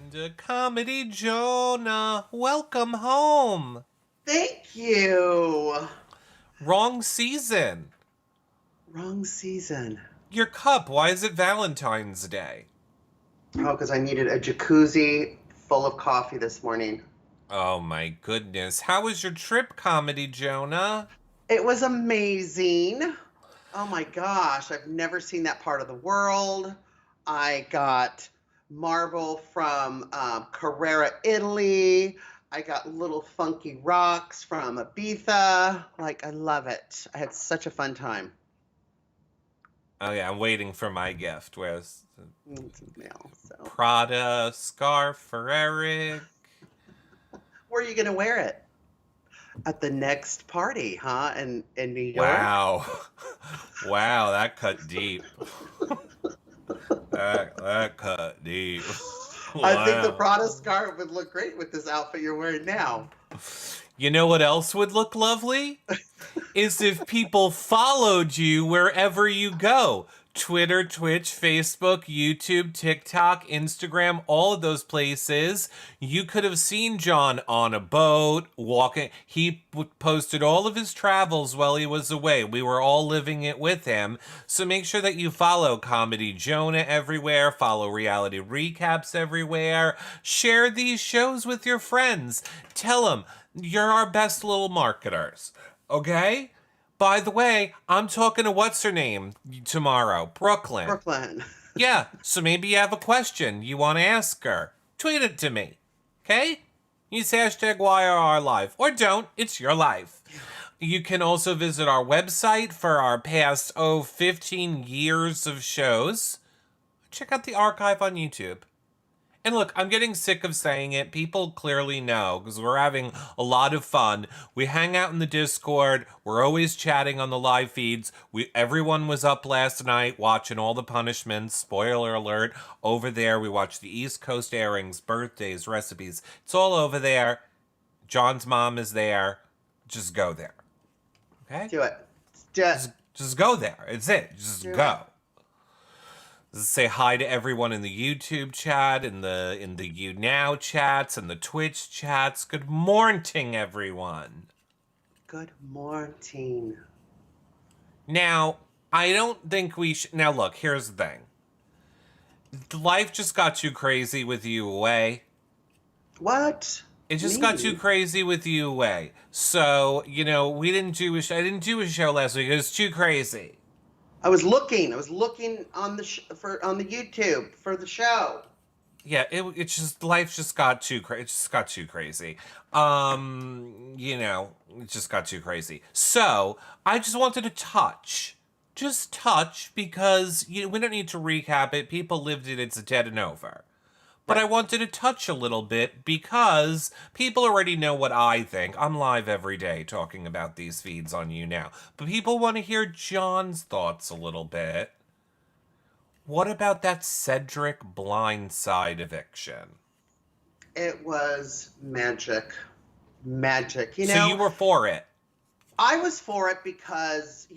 And Comedy Jonah, welcome home. Thank you. Wrong season. Wrong season. Your cup, why is it Valentine's Day? Oh, because I needed a jacuzzi full of coffee this morning. Oh my goodness. How was your trip, Comedy Jonah? It was amazing. Oh my gosh, I've never seen that part of the world. I got marble from Carrera, Italy. I got little funky rocks from Ibiza. Like, I love it. I had such a fun time. Oh yeah, I'm waiting for my gift. Where's It's in the mail. So, Prada scarf for Eric? where are you going to wear it? At the next party, huh? In New York? Wow. Wow, that cut deep. That cut deep. I think the Wow. Prada scarf would look great with this outfit you're wearing now. You know what else would look lovely? Is if people followed you wherever you go. Twitter, Twitch, Facebook, YouTube, TikTok, Instagram, all of those places. You could have seen John on a boat, walking. He posted all of his travels while he was away. We were all living it with him. So make sure that you follow Comedy Jonah everywhere, follow Reality Recaps everywhere. Share these shows with your friends. Tell them you're our best little marketers. Okay? By the way, I'm talking to what's her name tomorrow, Brooklyn. Brooklyn. Yeah, so maybe you have a question you want to ask her. Tweet it to me. Okay? Use hashtag YRRLive. Or don't, it's your life. You can also visit our website for our past, 15 years of shows. Check out the archive on YouTube. And look, I'm getting sick of saying it. People clearly know because we're having a lot of fun. We hang out in the Discord. We're always chatting on the live feeds. Everyone was up last night watching all the punishments. Spoiler alert. Over there, we watched the East Coast airings, birthdays, recipes. It's all over there. John's mom is there. Just go there. Okay? Do it. Do it. Just go there. It's it. Just Do go. Say hi to everyone in the YouTube chat, in the You Now chats, and the Twitch chats. Good morning, everyone. Good morning. Now, I don't think we should. Now, look, here's the thing. Life just got too crazy with you away. What? It just got too crazy with you away. So, we didn't do a show. I didn't do a show last week. It was too crazy. I was looking on the on the YouTube for the show. Yeah, it's just life just got too crazy. It just got too crazy. It just got too crazy. So I just wanted to touch, because we don't need to recap it. People lived it. It's dead and over. But I wanted to touch a little bit because people already know what I think. I'm live every day talking about these feeds on You Now. But people want to hear John's thoughts a little bit. What about that Cedric blindside eviction? It was magic. Magic. So you were for it? I was for it because,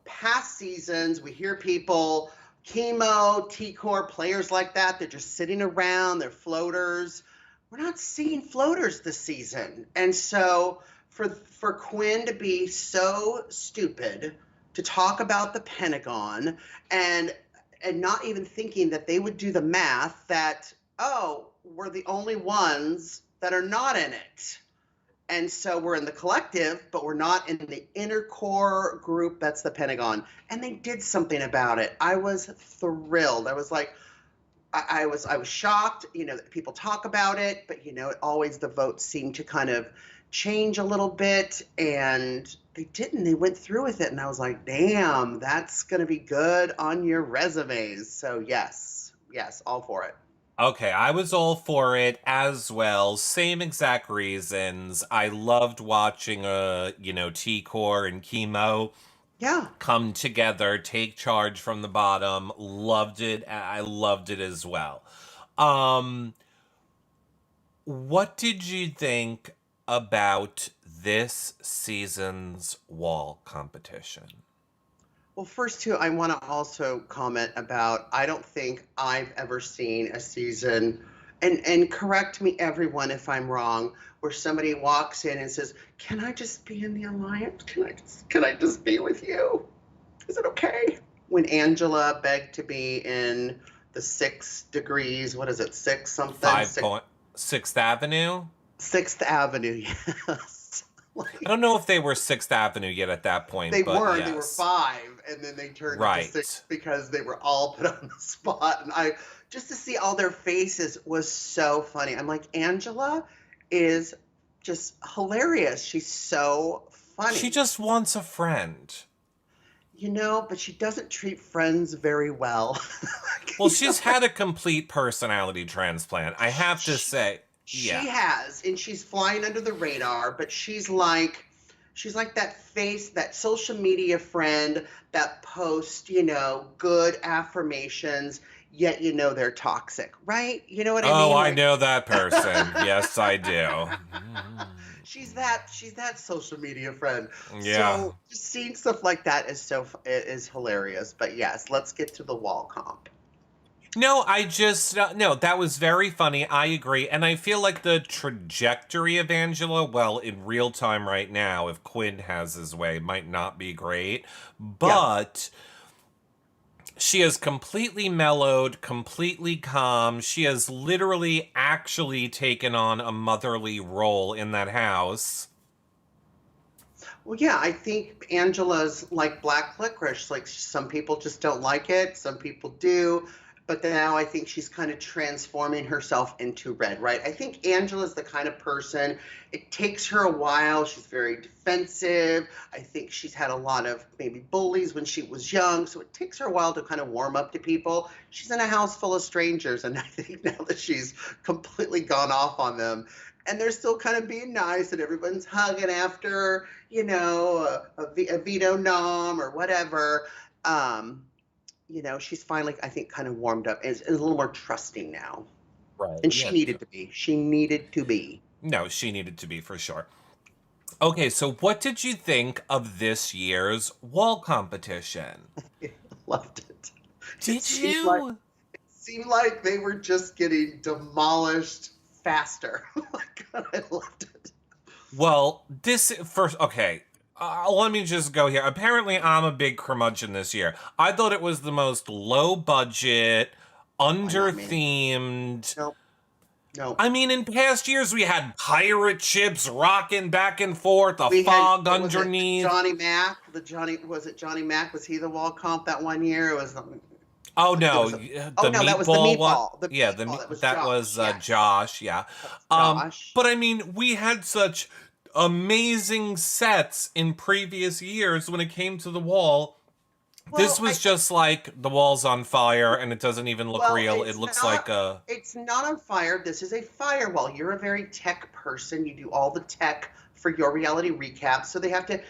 past seasons, we hear people... Chemo, T-Core, players like that, they're just sitting around, they're floaters. We're not seeing floaters this season. And so for Quinn to be so stupid to talk about the Pentagon and not even thinking that they would do the math that, we're the only ones that are not in it. And so we're in the collective, but we're not in the inner core group that's the Pentagon. And they did something about it. I was thrilled. I was like, I was shocked, that people talk about it, but, always the votes seem to kind of change a little bit. And they didn't. They went through with it. And I was like, damn, that's going to be good on your resumes. So yes, all for it. Okay, I was all for it as well. Same exact reasons. I loved watching T-Core and Chemo come together, take charge from the bottom. Loved it. I loved it as well. What did you think about this season's wall competition? Well, first, too, I want to also comment about I don't think I've ever seen a season and correct me everyone if I'm wrong, where somebody walks in and says, "Can I just be in the alliance? Can I just be with you? Is it okay?" When Angela begged to be in the 6 degrees, what is it, six something, Five point Sixth Avenue. Sixth Avenue, yes. I Like, don't know if they were Sixth Avenue yet at that point, but they were yes. 5, and then they turned into 6 Right. because they were all put on the spot. And I just to see all their faces was so funny. I'm like, Angela is just hilarious. She's so She funny. just wants a friend. But she doesn't treat friends very well. Well, she's had a complete personality transplant. I have to She, say, she yeah. has, and she's flying under the radar, but she's like that face, that social media friend that posts, good affirmations, yet they're toxic, right? You know what I Oh, mean? I Like know that person. Yes, I do. she's that social media friend. Yeah. So just seeing stuff like that is hilarious. But yes, let's get to the wall comp. No, no, that was very funny. I agree. And I feel like the trajectory of Angela, well, in real time right now, if Quinn has his way, might not be great. Yes. But she has completely mellowed, completely calm. She has literally actually taken on a motherly role in that house. Well, yeah, I think Angela's like black licorice. Like some people just don't like it, some people do. But now I think she's kind of transforming herself into red, right? I think Angela's the kind of person, it takes her a while. She's very defensive. I think she's had a lot of maybe bullies when she was young. So it takes her a while to kind of warm up to people. She's in a house full of strangers. And I think now that she's completely gone off on them, and they're still kind of being nice and everyone's hugging after, a veto nom or whatever. Um, she's finally, I think, kind of warmed up, is a little more trusting now. Right. And she Yeah. needed to be. She needed to be. No, she needed to be for sure. Okay, so what did you think of this year's wall competition? Loved it. It Did seemed like you? it seemed like they were just getting demolished faster. Oh my God, I loved it. Well, this first, okay. Let me just go here. Apparently, I'm a big curmudgeon this year. I thought it was the most low budget, Why under not me? themed. Nope. Nope. I mean, in past years, we had pirate ships rocking back and forth, a We had, fog what was it, underneath. Johnny Mac? Was it Johnny Mac? Was he the wall comp that one year? It was Oh like there no, was oh the no, that was the meatball one. meatball. The Yeah, meatball. That was that was Josh. Yes. Josh. Yeah, That was Josh. but I mean, we had such amazing sets in previous years when it came to the wall. This Well, was just like the wall's on fire and it doesn't even look well, real. It looks like a. it's not on fire. This is a firewall. You're a very tech person. You do all the tech for your reality recap. So they have to,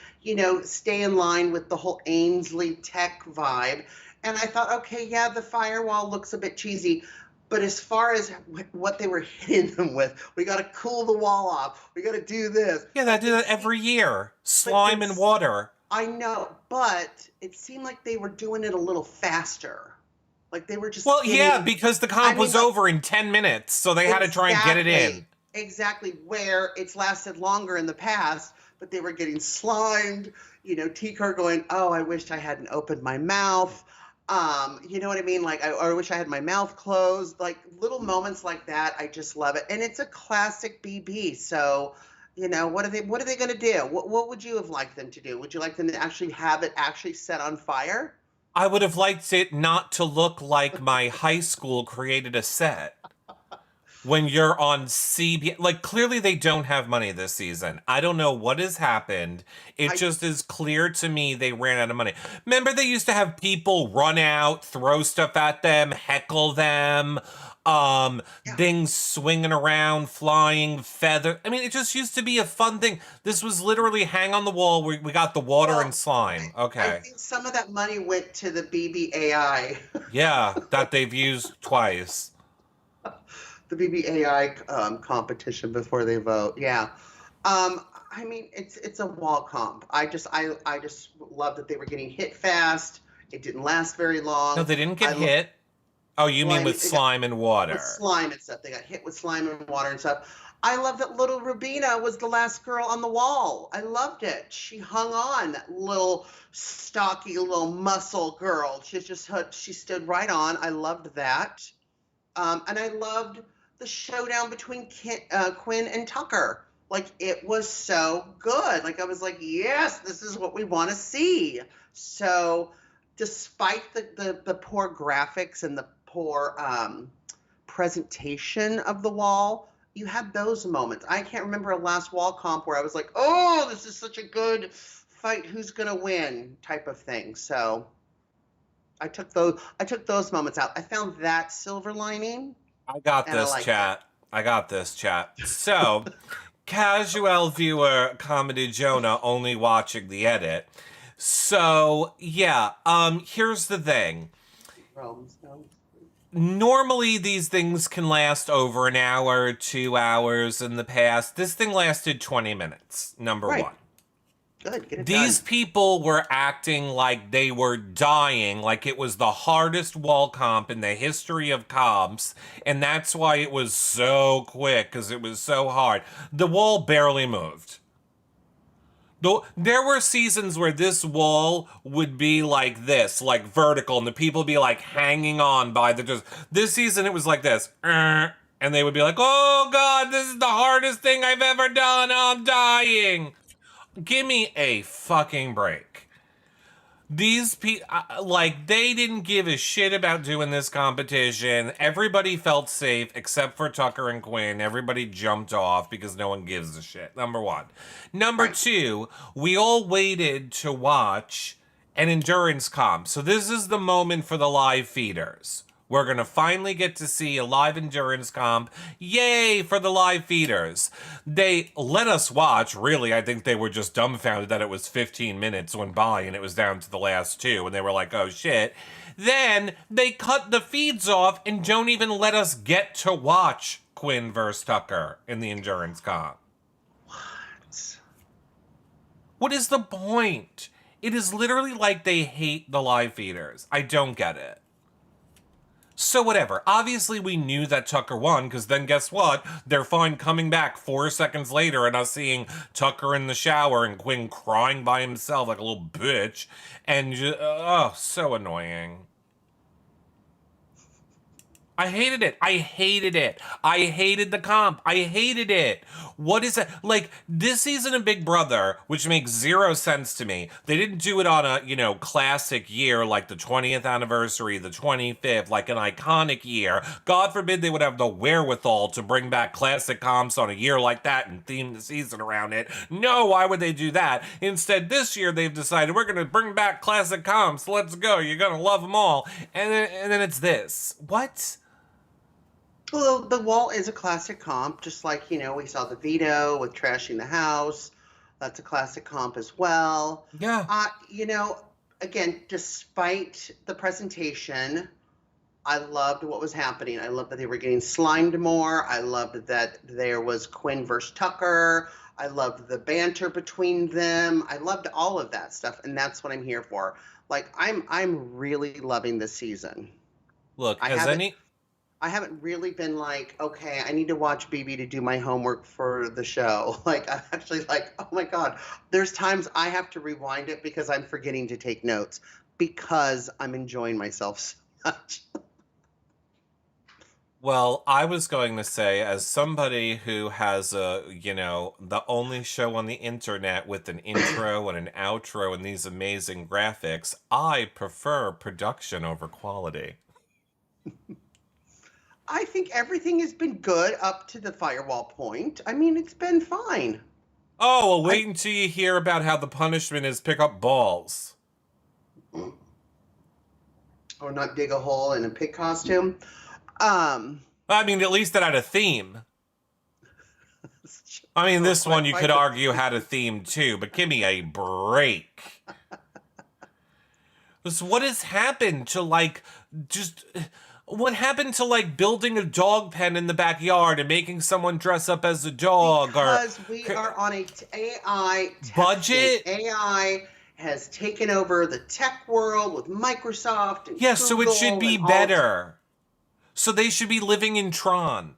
stay in line with the whole Ainsley tech vibe. And I thought, okay, yeah, the firewall looks a bit cheesy. But as far as what they were hitting them with, we got to cool the wall off. We got to do this. Yeah, they do that every year. But Slime and water. I know, but it seemed like they were doing it a little faster. Like they were just Well, yeah, getting, because the I comp mean, was over in 10 minutes, so they had to try and get it in. exactly where it's lasted longer in the past, but they were getting slimed. T-Car going, "Oh, I wished I hadn't opened my mouth." You know what I mean? Like, I wish I had my mouth closed. Like little moments like that, I just love it, and it's a classic BB. So, what are they going to do? What would you have liked them to do? Would you like them to actually have it actually set on fire? I would have liked it not to look like my high school created a set. When you're on CB, like clearly they don't have money this season. I don't know what has happened. It I just is clear to me they ran out of money. Remember they used to have people run out, throw stuff at them, heckle them, Yeah. things swinging around, flying, feather. I mean, it just used to be a fun thing. This was literally hang on the wall. We got the water and Well, slime. I Okay. think some of that money went to the BBAI. Yeah, that they've used twice. The BBAI competition before they vote. Yeah. I mean, it's a wall comp. I just love that they were getting hit fast. It didn't last very No, long. they didn't get I lo- hit. Oh, you mean Slime, with it got slime and with water? slime and stuff. They got hit with slime and water and stuff. I love that little Rubina was the last girl on the wall. I loved it. She hung on, that little stocky little muscle girl. She stood right on. I loved that. And I loved the showdown between Quinn and Tucker. Like, it was so good. Like, I was like, yes, this is what we want to see. So, despite the poor graphics and the poor presentation of the wall, you had those moments. I can't remember a last wall comp where I was like, oh, this is such a good fight. Who's gonna win? Type of thing. So I took those moments out. I found that silver lining, I got and I this, liked it. chat. I got this, chat. So, casual viewer, Comedy Jonah, only watching the edit. So, yeah, here's the thing. Rome, so. Normally, these things can last over an hour, 2 hours in the past. This thing lasted 20 minutes, number Right. one. Good, get it These done. people were acting like they were dying, like it was the hardest wall comp in the history of comps, and that's why it was so quick, because it was so hard. The wall barely moved. There were seasons where this wall would be like this, like vertical, and the people would be like hanging on by the just. This season it was like this, and they would be like, "Oh God, this is the hardest thing I've ever done. I'm dying." Give me a fucking break. These people, like, they didn't give a shit about doing this competition. Everybody felt safe except for Tucker and Quinn. Everybody jumped off because no one gives a shit. Number one. Number Right. two, we all waited to watch an endurance comp. So this is the moment for the live feeders. We're going to finally get to see a live endurance comp. Yay for the live feeders. They let us watch. Really, I think they were just dumbfounded that it was 15 minutes went by and it was down to the last two. And they were like, oh shit. Then they cut the feeds off and don't even let us get to watch Quinn versus Tucker in the endurance comp. What? What is the point? It is literally like they hate the live feeders. I don't get it. So whatever. Obviously, we knew that Tucker won, because then guess what? They're fine coming back 4 seconds later and us seeing Tucker in the shower and Quinn crying by himself like a little bitch. And, oh, so annoying. I hated it. I hated it. I hated the comp. I hated it. What is it? Like, this season of Big Brother, which makes zero sense to me, they didn't do it on a, classic year like the 20th anniversary, the 25th, like an iconic year. God forbid they would have the wherewithal to bring back classic comps on a year like that and theme the season around it. No, why would they do that? Instead, this year they've decided we're going to bring back classic comps. Let's go. You're going to love them all. And then it's this. What? Well, the wall is a classic comp, just like, we saw the Veto with trashing the house. That's a classic comp as well. Yeah. Again, despite the presentation, I loved what was happening. I loved that they were getting slimed more. I loved that there was Quinn versus Tucker. I loved the banter between them. I loved all of that stuff, and that's what I'm here for. Like, I'm really loving this season. Look, I haven't really been like, okay, I need to watch BB to do my homework for the show. Like, I'm actually like, oh my God. There's times I have to rewind it because I'm forgetting to take notes because I'm enjoying myself so much. Well, I was going to say, as somebody who has the only show on the internet with an intro and an outro and these amazing graphics, I prefer production over quality. I think everything has been good up to the firewall point. I mean, it's been fine. Oh, well, wait until you hear about how the punishment is pick up balls. Or not dig a hole in a pig costume. I mean, at least it had a theme. I mean, this one you could argue had a theme too, but give me a break. So what has happened to, what happened to, building a dog pen in the backyard and making someone dress up as a dog? Because we are on a AI budget. AI has taken over the tech world with Microsoft and yeah, so it should be better. So they should be living in Tron.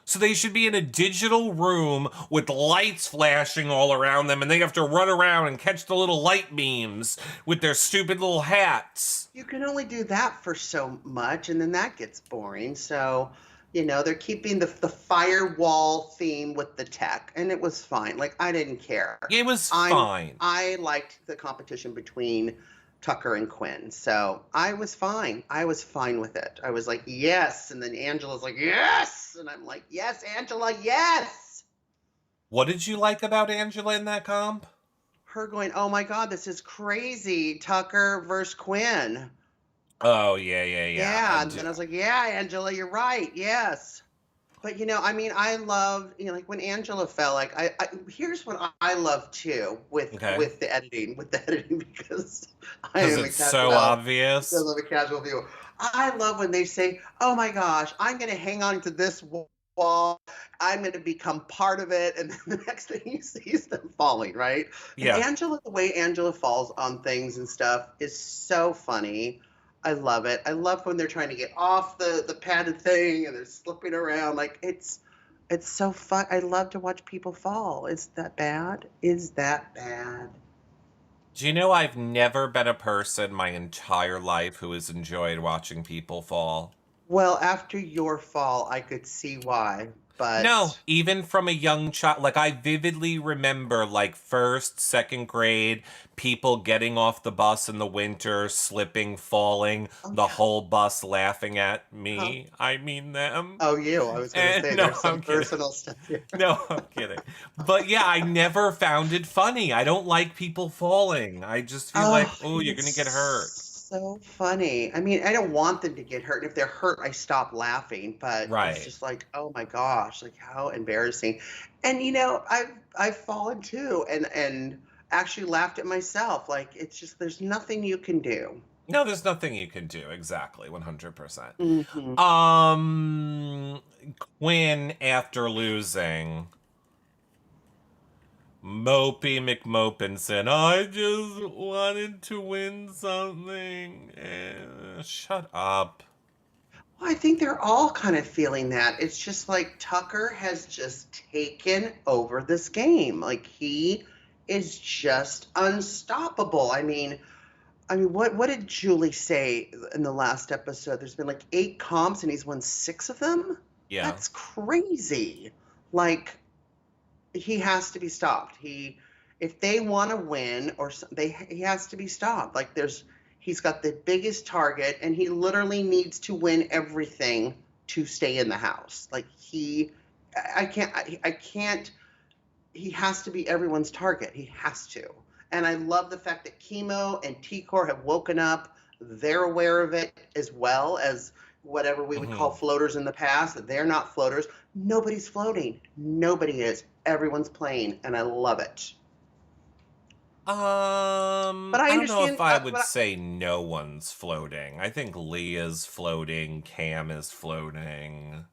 So they should be in a digital room with lights flashing all around them, and they have to run around and catch the little light beams with their stupid little hats. You can only do that for so much, and then that gets boring. So, they're keeping the firewall theme with the tech, and it was fine. Like, I didn't care. It was I fine. I liked the competition between Tucker and Quinn, so I was fine. I was fine with it. I was like, yes, and then Angela's like, yes, and I'm like, yes, Angela, yes. What did you like about Angela in that comp? Her going, oh my God, this is crazy. Tucker versus Quinn. Oh, yeah. Yeah, and then I was like, yeah, Angela, you're right. Yes. But I love, like when Angela fell, like I here's what I love too with the editing, because I am it's so obvious. Because I'm a casual viewer. I love when they say, "Oh my gosh, I'm going to hang on to this wall. I'm going to become part of it," and then the next thing you see is them falling, right? Yeah. And Angela, the way Angela falls on things and stuff is so funny. I love it. I love when they're trying to get off the padded thing and they're slipping around. Like it's so fun. I love to watch people fall. Is that bad? Is that bad? Do you know I've never been a person my entire life who has enjoyed watching people fall? Well, after your fall, I could see why. But no, even from a young child, like I vividly remember like first, second grade, people getting off the bus in the winter, slipping, falling, the whole bus laughing at me. Huh? I mean them. Oh, you. I was going to say there's some personal stuff here. No, I'm kidding. But yeah, I never found it funny. I don't like people falling. I just feel like, oh, you're going to get hurt. So funny. I mean, I don't want them to get hurt. And if they're hurt, I stop laughing. But it's just like, oh my gosh, like how embarrassing. And I've fallen too, and actually laughed at myself. Like it's just there's nothing you can do. No, there's nothing you can do. Exactly, 100%. Quinn, after losing, Mopey McMopin said, I just wanted to win something. Shut up. Well, I think they're all kind of feeling that. It's just like Tucker has just taken over this game. Like he is just unstoppable. I mean, what did Julie say in the last episode? There's been like 8 comps and he's won 6 of them? Yeah. That's crazy. Like he has to be stopped. If they want to win he has to be stopped. Like he's got the biggest target and he literally needs to win everything to stay in the house. Like I can't he has to be everyone's target. He has to. And I love the fact that Chemo and T-Core have woken up. They're aware of it as well as whatever we would call floaters in the past. They're not floaters. Nobody's floating. Nobody is. Everyone's playing, and I love it. But I don't know if I would say no one's floating. I think Leah's floating, Cam is floating.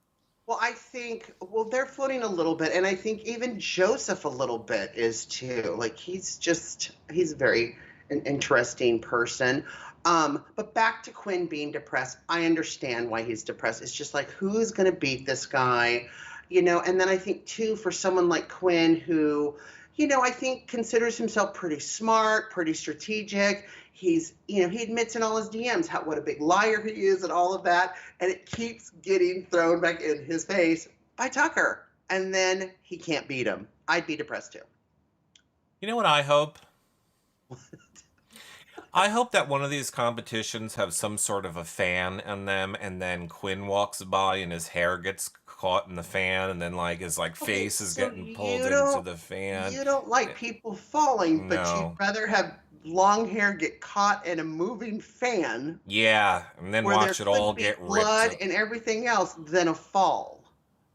Well, I think, they're floating a little bit, and I think even Joseph a little bit is too. Like, he's very an interesting person. But back to Quinn being depressed, I understand why he's depressed. It's just like, who's going to beat this guy? And then I think, too, for someone like Quinn who, I think considers himself pretty smart, pretty strategic. He's, he admits in all his DMs what a big liar he is and all of that. And it keeps getting thrown back in his face by Tucker. And then he can't beat him. I'd be depressed too. You know what I hope? I hope that one of these competitions have some sort of a fan in them, and then Quinn walks by and his hair gets caught in the fan, and then his face is getting pulled into the fan. You don't like people falling, but you'd rather have long hair get caught in a moving fan. Yeah, and then watch it all get ripped. Blood and everything else than a fall.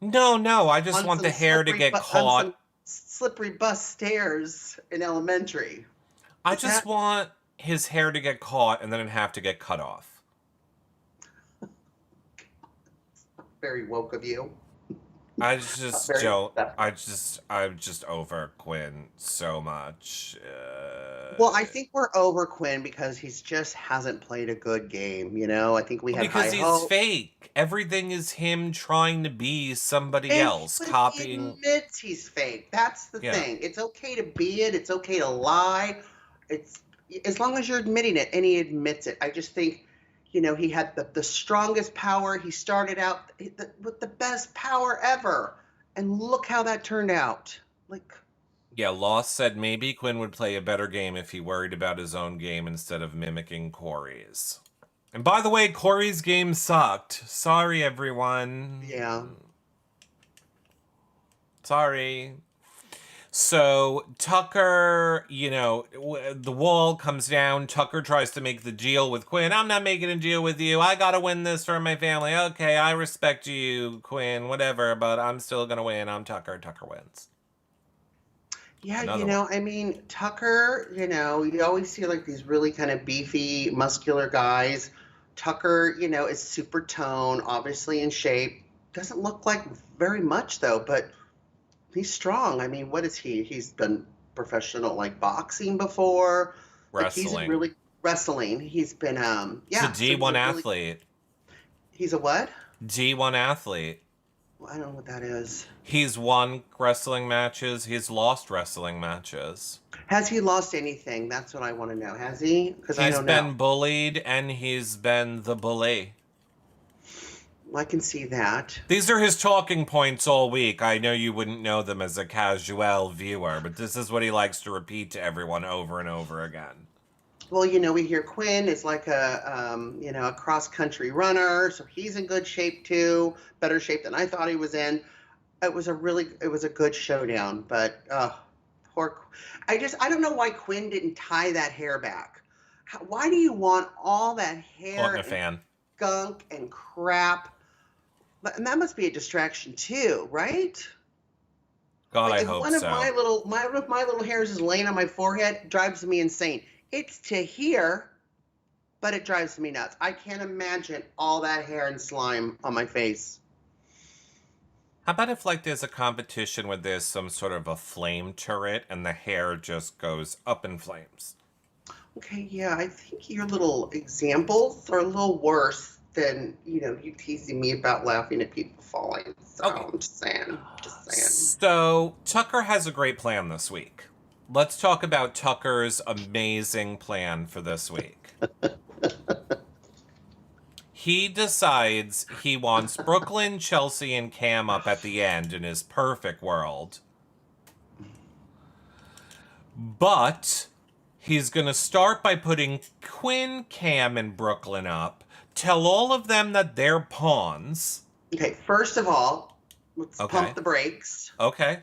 No, I just want the hair to get caught. On some slippery bus stairs in elementary. I just want his hair to get caught and then have to get cut off. Very woke of you. I just Very don't. separate. I'm just over Quinn so much. Well, I think we're over Quinn because he's just hasn't played a good game. I think we had high Because he's hope. fake. Everything is him trying to be somebody And else, but he copying. admits he's fake. That's the Yeah. thing. It's okay to be it. It's okay to lie. It's as long as you're admitting it, and he admits it. I just think, he had the strongest power. He started out with the best power ever, and look how that turned out. Like, Yeah, Lost said maybe Quinn would play a better game if he worried about his own game instead of mimicking Corey's. And by the way, Corey's game sucked. Sorry, everyone. yeah. Sorry. So Tucker, the wall comes down. Tucker tries to make the deal with Quinn. I'm not making a deal with you. I gotta win this for my family. Okay, I respect you, Quinn, whatever, but I'm still gonna win. I'm Tucker. Tucker wins. Yeah, Another one. I mean, Tucker, you always see like these really kind of beefy, muscular guys. Tucker, is super tone, obviously in shape. Doesn't look like very much though, but he's strong. I mean, what is he? He's done professional like boxing before. Like he's a Wrestling. really wrestling. He's been He's a yeah, so he's D1 a really athlete. he's a what? D1 athlete. Well, I don't know what that is. He's won wrestling matches. He's lost wrestling matches. Has he lost anything? That's what I want to know. Has he? Because I He's don't know. been bullied and he's been the bully. Well, I can see that. These are his talking points all week. I know you wouldn't know them as a casual viewer, but this is what he likes to repeat to everyone over and over again. Well, we hear Quinn is like a cross country runner, so he's in good shape too, better shape than I thought he was in. It was a good showdown, but I don't know why Quinn didn't tie that hair back. Why do you want all that hair Wasn't a and fan. gunk and crap? And that must be a distraction too, right? God, Like I if hope one of so. one of my little hairs is laying on my forehead, it drives me insane. It's to here, but it drives me nuts. I can't imagine all that hair and slime on my face. How about if, like, there's a competition where there's some sort of a flame turret and the hair just goes up in flames? Okay, yeah, I think your little examples are a little worse than, you teasing me about laughing at people falling. So Okay. I'm just saying. So, Tucker has a great plan this week. Let's talk about Tucker's amazing plan for this week. He decides he wants Brooklyn, Chelsea, and Cam up at the end in his perfect world. But he's going to start by putting Quinn, Cam, and Brooklyn up. Tell all of them that they're pawns. Okay, first of all, let's Okay. pump the brakes. Okay.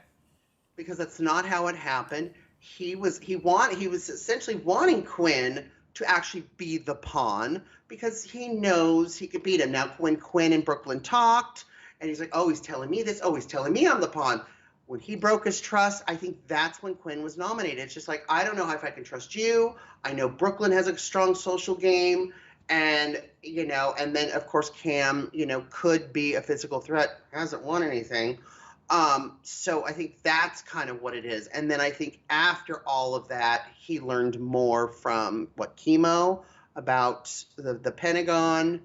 Because that's not how it happened. He was essentially wanting Quinn to actually be the pawn because he knows he could beat him. Now, when Quinn and Brooklyn talked, and he's like, oh, he's telling me this. Oh, he's telling me I'm the pawn. When he broke his trust, I think that's when Quinn was nominated. It's just like, I don't know if I can trust you. I know Brooklyn has a strong social game. And, and then, of course, Cam, could be a physical threat, hasn't won anything. So I think that's kind of what it is. And then I think after all of that, he learned more from Chemo about the Pentagon.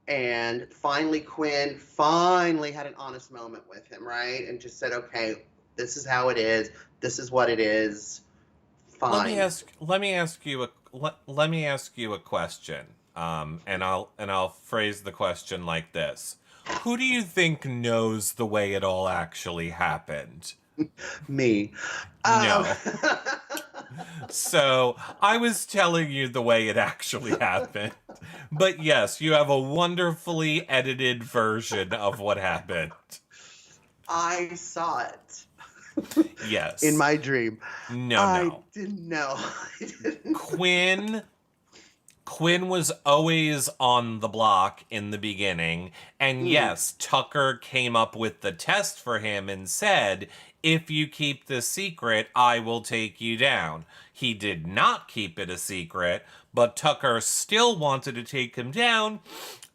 And finally, Quinn finally had an honest moment with him, right? And just said, okay, this is how it is. This is what it is. Fine. Let me ask you a question. And I'll phrase the question like this. Who do you think knows the way it all actually happened? Me. No. So I was telling you the way it actually happened. But yes, you have a wonderfully edited version of what happened. I saw it. Yes. In my dream. No. I didn't know. Quinn was always on the block in the beginning, and yes, Tucker came up with the test for him and said, if you keep this secret, I will take you down. He did not keep it a secret, but Tucker still wanted to take him down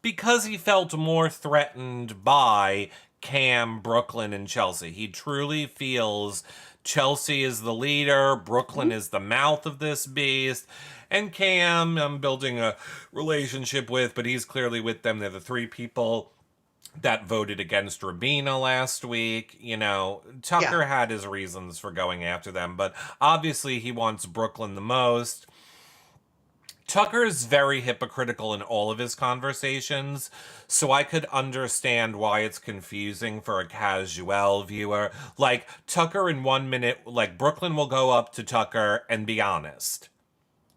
because he felt more threatened by Cam, Brooklyn, and Chelsea. He truly feels Chelsea is the leader, Brooklyn is the mouth of this beast, and Cam I'm building a relationship with, but he's clearly with them. They're the three people that voted against Rabina last week. You know, Yeah. Tucker had his reasons for going after them, but obviously he wants Brooklyn the most. Tucker is very hypocritical in all of his conversations, so I could understand why it's confusing for a casual viewer. Like, Tucker in 1 minute, like, Brooklyn will go up to Tucker and be honest.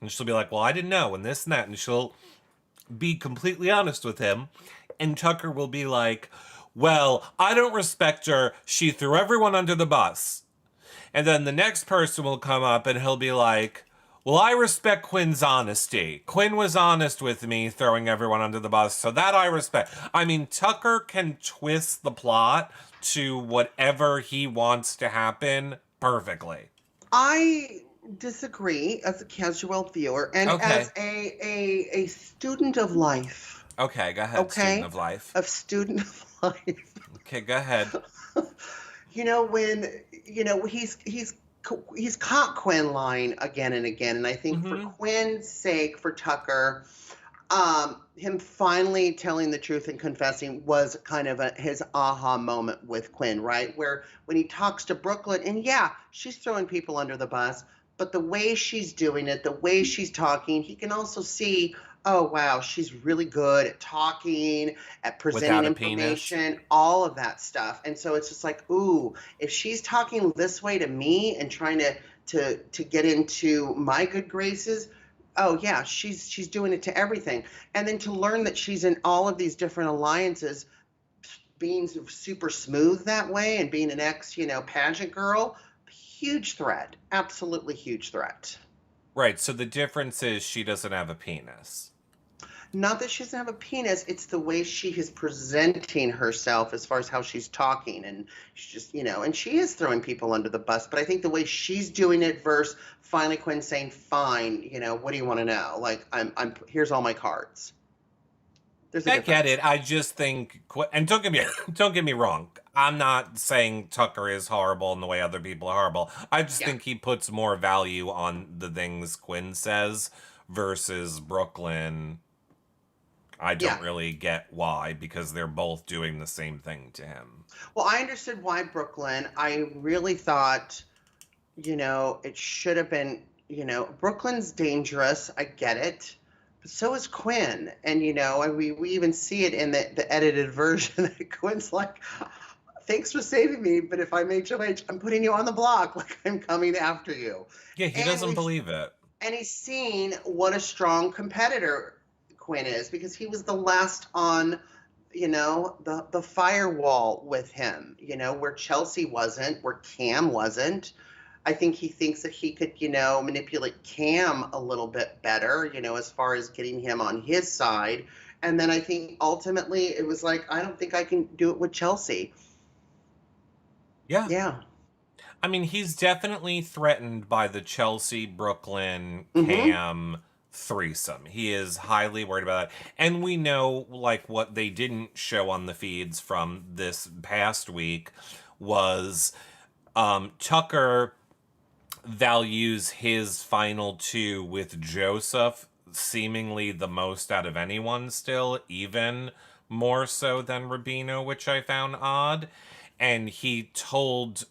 And she'll be like, well, I didn't know, and this and that, and she'll be completely honest with him. And Tucker will be like, well, I don't respect her. She threw everyone under the bus. And then the next person will come up and he'll be like, well, I respect Quinn's honesty. Quinn was honest with me throwing everyone under the bus, so that I respect. I mean, Tucker can twist the plot to whatever he wants to happen perfectly. I disagree as a casual viewer and Okay. as a student of life. Okay, go ahead, Okay? student of life. A student of life. Okay, go ahead. You know, when, you know, he's caught Quinn lying again and again. And I think for Quinn's sake, for Tucker, him finally telling the truth and confessing was kind of his aha moment with Quinn, right? Where when he talks to Brooklyn, and yeah, she's throwing people under the bus, but the way she's doing it, the way she's talking, he can also see, oh, wow, she's really good at talking, at presenting information, all of that stuff. And so it's just like, ooh, if she's talking this way to me and trying to get into my good graces, oh yeah, she's doing it to everything. And then to learn that she's in all of these different alliances, being super smooth that way and being an ex, pageant girl, huge threat, absolutely huge threat. Right, so the difference is she doesn't have a penis. Not that she doesn't have a penis, it's the way she is presenting herself as far as how she's talking. And she's just, and she is throwing people under the bus, but I think the way she's doing it versus finally Quinn saying, fine, what do you want to know? Like, I'm here's all my cards. I get it. I just think, and don't get me wrong. I'm not saying Tucker is horrible in the way other people are horrible. I just think he puts more value on the things Quinn says versus Brooklyn. I don't really get why, because they're both doing the same thing to him. Well, I understood why Brooklyn. I really thought, it should have been, Brooklyn's dangerous. I get it. But so is Quinn. And, and we even see it in the edited version that Quinn's like, thanks for saving me, but if I'm HOH, I'm putting you on the block. Like, I'm coming after you. Yeah, he doesn't believe it. And he's seen what a strong competitor Quinn is, because he was the last on, the firewall with him, where Chelsea wasn't, where Cam wasn't. I think he thinks that he could, manipulate Cam a little bit better, as far as getting him on his side. And then I think ultimately it was like, I don't think I can do it with Chelsea. Yeah. Yeah. I mean, he's definitely threatened by the Chelsea, Brooklyn, Cam threesome. He is highly worried about it. And we know, like, what they didn't show on the feeds from this past week was Tucker values his final two with Joseph seemingly the most out of anyone still, even more so than Rubino, which I found odd. And he told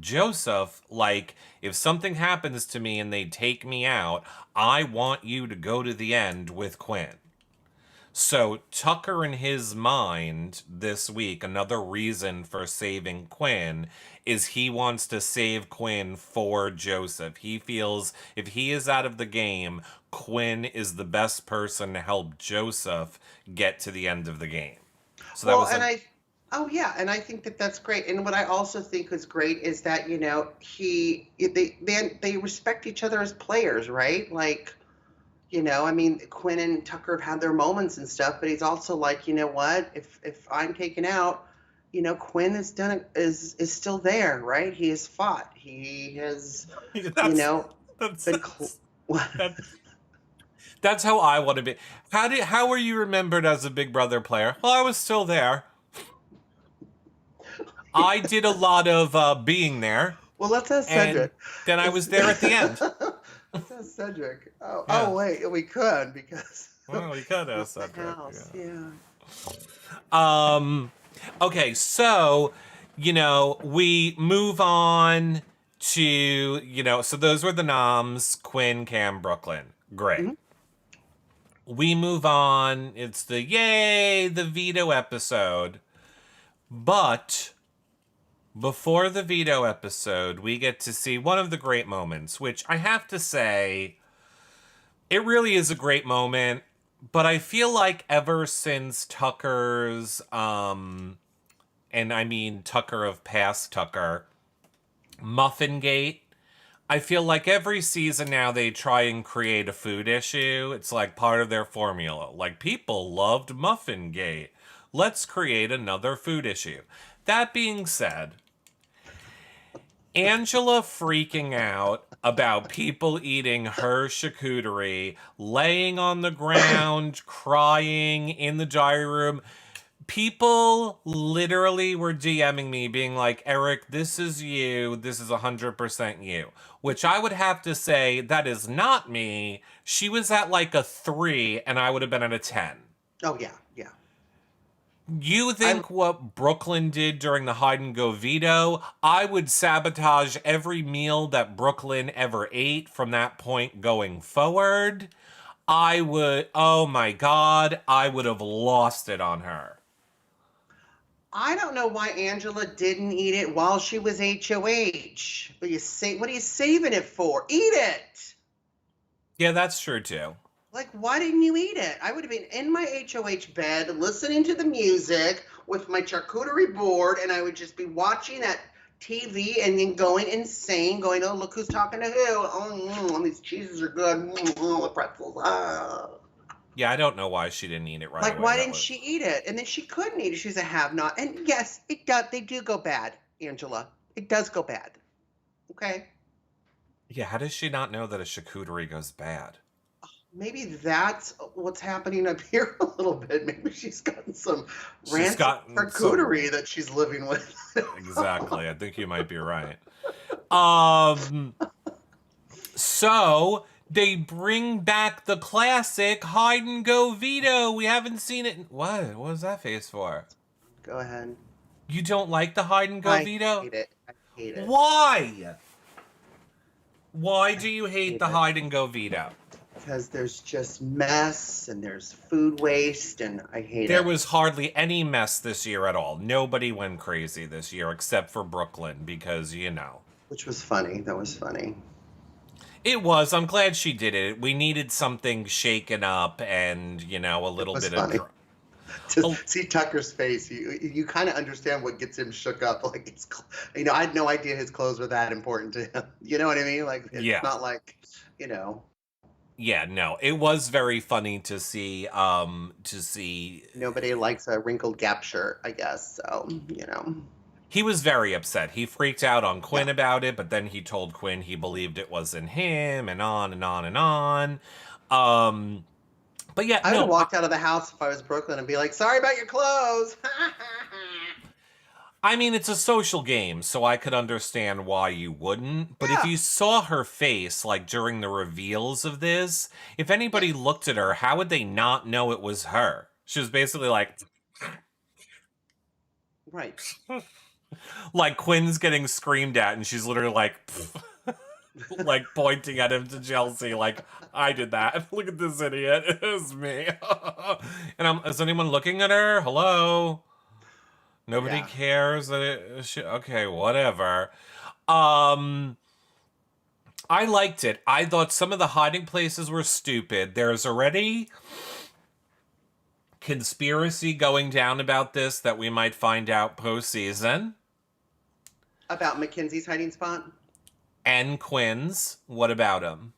Joseph, like, if something happens to me and they take me out, I want you to go to the end with Quinn. So Tucker, in his mind this week, another reason for saving Quinn is he wants to save Quinn for Joseph. He feels if he is out of the game, Quinn is the best person to help Joseph get to the end of the game. So that was oh yeah, and I think that that's great. And what I also think is great is that they respect each other as players, right? Like, I mean, Quinn and Tucker have had their moments and stuff, but he's also like, you know what? If I'm taken out, Quinn is still there, right? He has fought. He has, that's how I want to be. How were you remembered as a Big Brother player? Well, I was still there. I did a lot of being there, Well, let's ask and Cedric. then I was there at the end. Let's ask Cedric. Oh, Yeah. wait, we could because Well, we could have the Cedric. house. Yeah. Um, okay, so, we move on to, so those were the noms, Quinn, Cam, Brooklyn. Great. Mhm. We move on. It's the yay, the veto episode. But before the veto episode, we get to see one of the great moments, which I have to say, it really is a great moment. But I feel like ever since Tucker's, and I mean Tucker of past Tucker, Muffingate, I feel like every season now they try and create a food issue. It's like part of their formula. Like, people loved Muffingate. Let's create another food issue. That being said, Angela freaking out about people eating her charcuterie, laying on the ground, crying in the diary room. People literally were DMing me being like, Eric, this is you. This is 100% you. Which I would have to say, that is not me. She was at like a 3 and I would have been at a 10. Oh yeah, yeah. You think what Brooklyn did during the hide and go veto, I would sabotage every meal that Brooklyn ever ate from that point going forward. I would, oh my God, I would have lost it on her. I don't know why Angela didn't eat it while she was HOH. What are you saving it for? Eat it. Yeah, that's true too. Like, why didn't you eat it? I would have been in my HOH bed listening to the music with my charcuterie board, and I would just be watching that TV and then going insane, going, oh, look who's talking to who. Oh, these cheeses are good. The pretzels. Ah. Yeah, I don't know why she didn't eat it right Like, away. why didn't she eat it? And then she couldn't eat it. She's a have-not. And yes, they do go bad, Angela. It does go bad. Okay? Yeah, how does she not know that a charcuterie goes bad? Maybe that's what's happening up here a little bit. Maybe she's gotten some rancid charcuterie that she's living with. Exactly. I think you might be right. So they bring back the classic hide and go veto. We haven't seen it. What was that face for? Go ahead. You don't like the hide and go veto? I hate it. I hate it. Why? Why do you hate the hide and go veto? Because there's just mess and there's food waste and I hate it. There was hardly any mess this year at all. Nobody went crazy this year except for Brooklyn because, Which was funny. That was funny. It was. I'm glad she did it. We needed something shaken up and, a little bit funny. of... To see Tucker's face, you kind of understand what gets him shook up. Like, I had no idea his clothes were that important to him. You know what I mean? Like, it's not like, Yeah, no, it was very funny to see. Nobody likes a wrinkled Gap shirt, I guess. So, He was very upset. He freaked out on Quinn about it, but then he told Quinn he believed it wasn't him, and on and on and on. But yeah, I would have walked out of the house if I was Brooklyn and be like, sorry about your clothes. I mean, it's a social game, so I could understand why you wouldn't. But if you saw her face, like, during the reveals of this, if anybody looked at her, how would they not know it was her? She was basically like... Right. Like, Quinn's getting screamed at, and she's literally like... like, pointing at him to Chelsea, like, I did that. Look at this idiot. It was me. And is anyone looking at her? Hello? Nobody cares that it... Okay, whatever. I liked it. I thought some of the hiding places were stupid. There's already conspiracy going down about this that we might find out postseason. About Mackenzie's hiding spot? And Quinn's. What about him?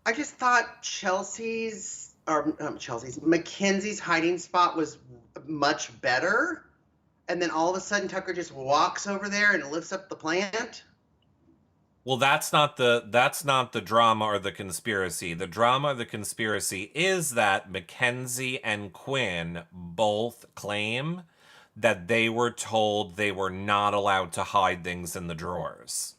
I just thought Mackenzie's hiding spot was much better. And then all of a sudden Tucker just walks over there and lifts up the plant. Well, that's not the drama or the conspiracy. The drama or the conspiracy is that Mackenzie and Quinn both claim that they were told they were not allowed to hide things in the drawers.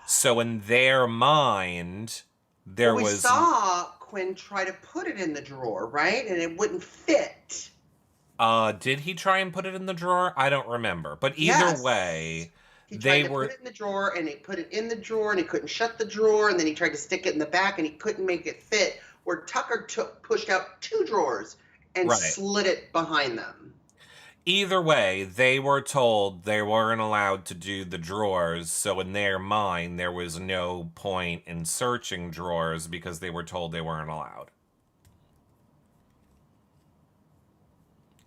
So in their mind, there Well, we was... saw Quinn try to put it in the drawer, right? And it wouldn't fit. Did he try and put it in the drawer? I don't remember. But either Yes. way, He they tried to were... put it in the drawer, and he put it in the drawer, and he couldn't shut the drawer, and then he tried to stick it in the back, and he couldn't make it fit, where Tucker pushed out 2 drawers and Right. slid it behind them. Either way, they were told they weren't allowed to do the drawers, so in their mind, there was no point in searching drawers because they were told they weren't allowed.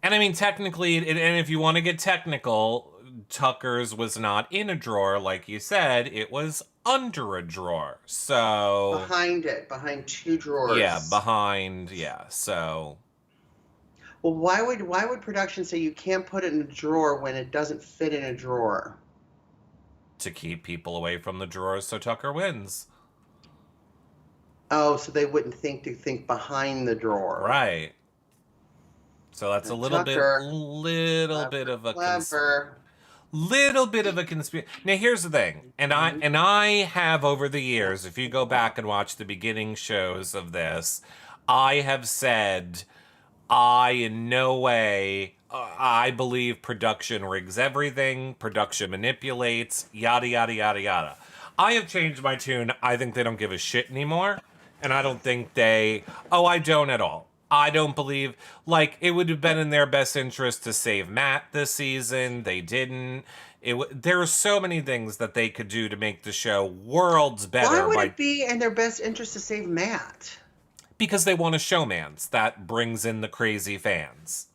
And I mean, technically, and if you want to get technical, Tucker's was not in a drawer, like you said, it was under a drawer. So Behind 2 drawers. yeah, behind, yeah. So Well, why would production say you can't put it in a drawer when it doesn't fit in a drawer? to keep people away from the drawers, so Tucker wins. Oh, so they wouldn't think behind the drawer. Right. So that's And a little Tucker, bit of a clever. little bit of a conspiracy. Now here's the thing, and I have over the years, if you go back and watch the beginning shows of this, I have said I in no way I believe production rigs everything, production manipulates, yada yada yada yada. I have changed my tune. I think they don't give a shit anymore, and I don't think they... I don't at all. I don't believe... Like, it would have been in their best interest to save Matt this season. They didn't. There are so many things that they could do to make the show worlds better. Why would it be in their best interest to save Matt? Because they want a showmance that brings in the crazy fans.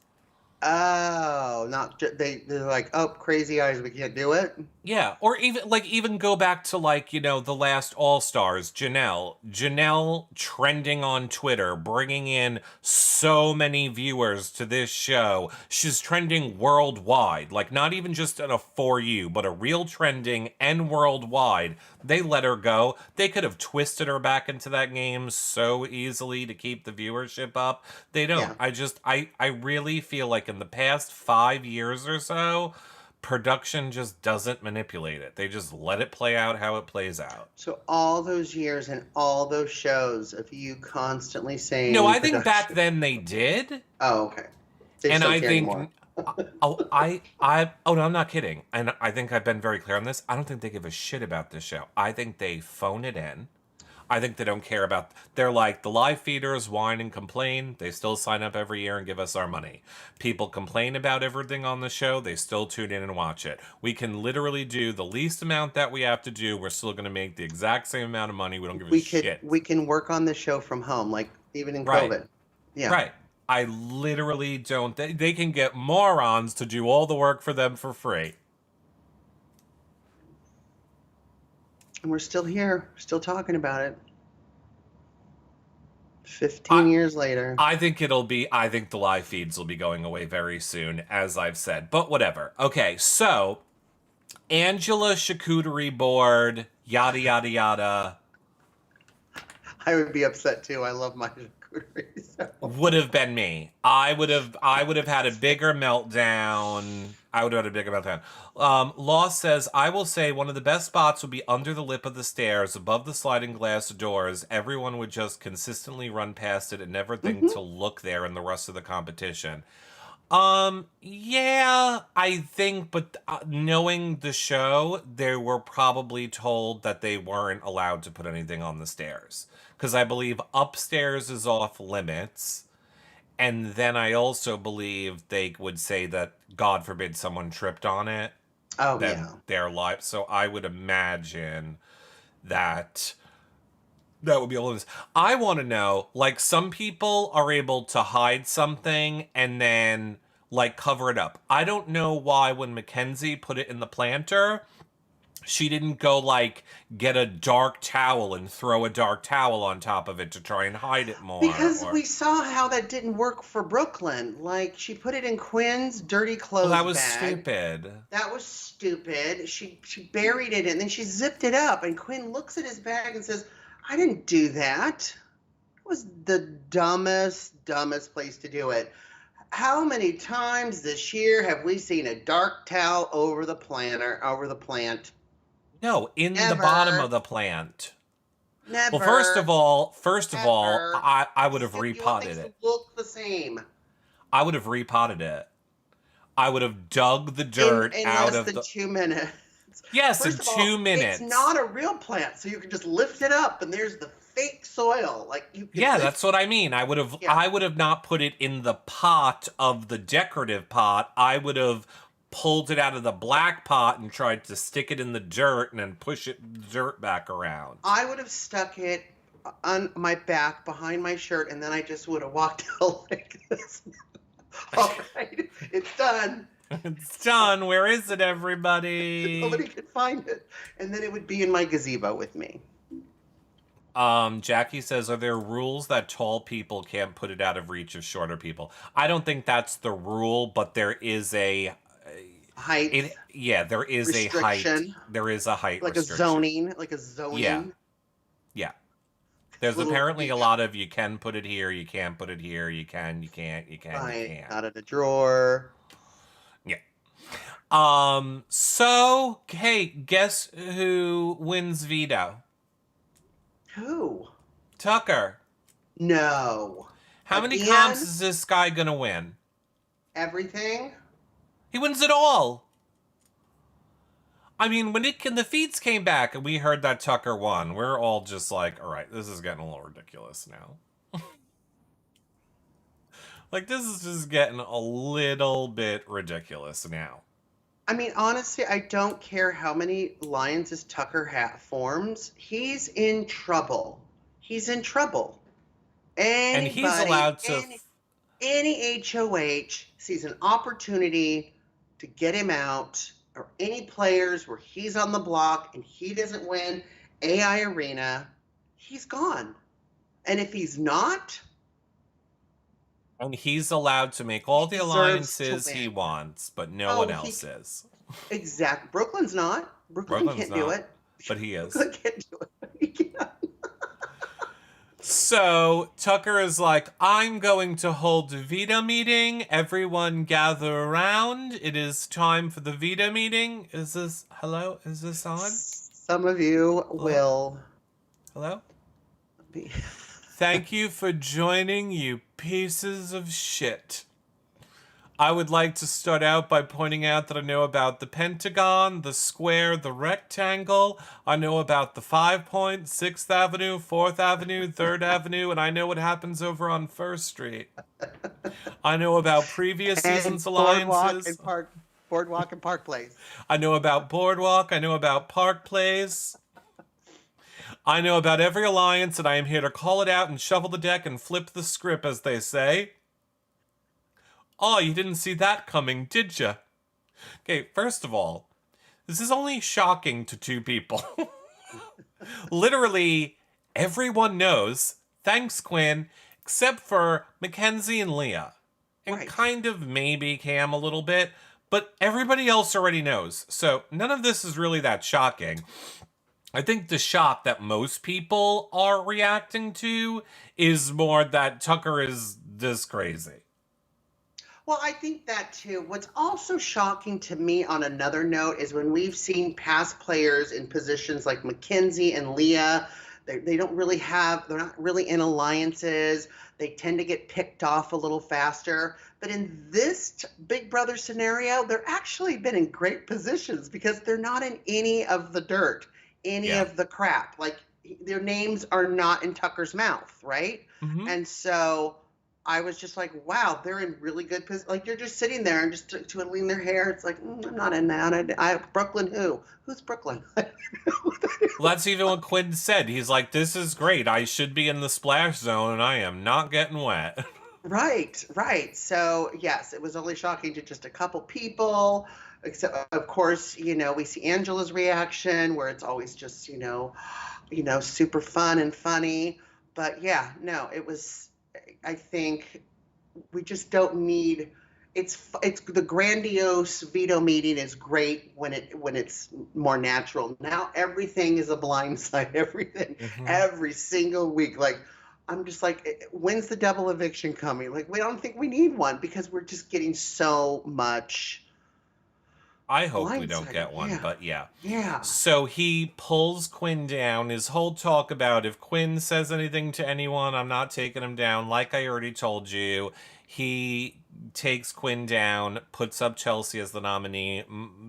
Oh, they're like, oh, crazy eyes, we can't do it. Yeah, or even go back to the last All-Stars, Janelle trending on Twitter, bringing in so many viewers to this show. She's trending worldwide, like not even just in a For You, but a real trending and worldwide. They let her go. They could have twisted her back into that game so easily to keep the viewership up. They don't. Yeah. I really feel like in the past 5 years or so, production just doesn't manipulate it. They just let it play out how it plays out. So all those years and all those shows of you constantly saying... No, I think back then they did. Oh, okay. They And just don't I care think... anymore. Oh, no, I'm not kidding. And I think I've been very clear on this. I don't think they give a shit about this show. I think they phone it in. I think they don't care about... They're like, the live feeders whine and complain. They still sign up every year and give us our money. People complain about everything on the show. They still tune in and watch it. We can literally do the least amount that we have to do. We're still going to make the exact same amount of money. We don't give a shit. We can work on the show from home, like even in Right. COVID. Yeah. Right. I literally don't... They can get morons to do all the work for them for free. And we're still here, still talking about it. 15 years later. I think the live feeds will be going away very soon, as I've said. But whatever. Okay, so Angela charcuterie board, yada yada yada. I would be upset too. I love my charcuterie. So. Would have been me. I would have had a bigger meltdown. Law says, I will say one of the best spots would be under the lip of the stairs, above the sliding glass doors. Everyone would just consistently run past it and never think to look there in the rest of the competition. Yeah, I think, but knowing the show, they were probably told that they weren't allowed to put anything on the stairs. Because I believe upstairs is off limits. And then I also believe they would say that, God forbid, someone tripped on it. Oh, then yeah. they're live. So I would imagine that would be all of this. I want to know, like, some people are able to hide something and then, like, cover it up. I don't know why when Mackenzie put it in the planter, she didn't go, like, get a dark towel and throw a dark towel on top of it to try and hide it more. Because we saw how that didn't work for Brooklyn. Like, she put it in Quinn's dirty clothes bag. That was stupid. That was stupid. She buried it and then she zipped it up. And Quinn looks at his bag and says, I didn't do that. It was the dumbest place to do it. How many times this year have we seen a dark towel over the plant? No, in the bottom of Never, the plant. Well, never, first of all, ever. I would have You want repotted things to it. look the same I would have repotted it. I would have dug the in dirt in out less of than the. 2 minutes. Yes, in First of all, two it's minutes. not a real plant, so you can just lift it up, and there's the fake soil. Like you can Yeah, lift. that's what I mean. Yeah, I would have not put it in the pot of the decorative pot. I would have pulled it out of the black pot and tried to stick it in the dirt and then push it dirt back around. I would have stuck it on my back behind my shirt, and then I just would have walked out like this. All right, it's done. It's done. Where is it, everybody? Nobody could find it, and then it would be in my gazebo with me. Jackie says, are there rules that tall people can't put it out of reach of shorter people? I don't think that's the rule, but there is a Height there is a height. restriction, There is a height like restriction. like a zoning. Yeah. Yeah. There's Little- apparently a lot of you can put it here, you can't put it here, you can, you can't, you can, you Right, can't. out of the drawer. Yeah. So, hey, guess who wins Veto? Who? Tucker. No. How many Again? comps is this guy gonna win? Everything? He wins it all. I mean, when the feeds came back and we heard that Tucker won, we're all just like, all right, this is getting a little ridiculous now. Like, this is just getting a little bit ridiculous now. I mean, honestly, I don't care how many alliances Tucker forms. He's in trouble. He's in trouble. And he's allowed to... Any HOH sees an opportunity to get him out, or any players where he's on the block and he doesn't win AI Arena, he's gone. And if he's not, And he's allowed to make all the deserves to alliances he win. wants, but no Oh, one he- else is. exact. Brooklyn's not. Brooklyn Brooklyn's can't do not, it. But he is. Brooklyn can't do it. He can't. So Tucker is like, I'm going to hold a Veto meeting. Everyone gather around. It is time for the Veto meeting. Is this, hello? Is this on? Some of you will Hello? be. Thank you for joining, you pieces of shit. I would like to start out by pointing out that I know about the pentagon, the square, the rectangle. I know about the 5 point, 6th Avenue, 4th Avenue, 3rd Avenue, and I know what happens over on 1st Street. I know about previous season's alliances. Boardwalk and Park Place. I know about Boardwalk. I know about Park Place. I know about every alliance, and I am here to call it out and shuffle the deck and flip the script, as they say. Oh, you didn't see that coming, did you? Okay, first of all, this is only shocking to two people. Literally, everyone knows, thanks Quinn, except for Mackenzie and Leah. And Right. kind of maybe Cam a little bit, but everybody else already knows. So none of this is really that shocking. I think the shock that most people are reacting to is more that Tucker is this crazy. Well, I think that too. What's also shocking to me on another note is when we've seen past players in positions like Mackenzie and Leah, they don't really have, they're not really in alliances. They tend to get picked off a little faster. But in this Big Brother scenario, they're actually been in great positions because they're not in any of the dirt, any of the crap. Like their names are not in Tucker's mouth, right? Mm-hmm. And so I was just like, wow, they're in really good position. Like they're just sitting there and just twiddling their hair. It's like, I'm not in that. Brooklyn who? Who's Brooklyn? I don't know who that is. Well, that's even what Quinn said. He's like, this is great. I should be in the splash zone and I am not getting wet. Right, right. So yes, it was only shocking to just a couple people. Except, of course, we see Angela's reaction where it's always just, super fun and funny. But yeah, no, it was. I think we just don't need. It's the grandiose Veto meeting is great when it's more natural. Now everything is a blindside. Everything, every single week. Like, I'm just like, when's the double eviction coming? Like, we don't think we need one because we're just getting so much I hope we don't blindsided. get one, Yeah. but yeah. Yeah. So he pulls Quinn down. His whole talk about if Quinn says anything to anyone, I'm not taking him down. Like I already told you, he takes Quinn down, puts up Chelsea as the nominee.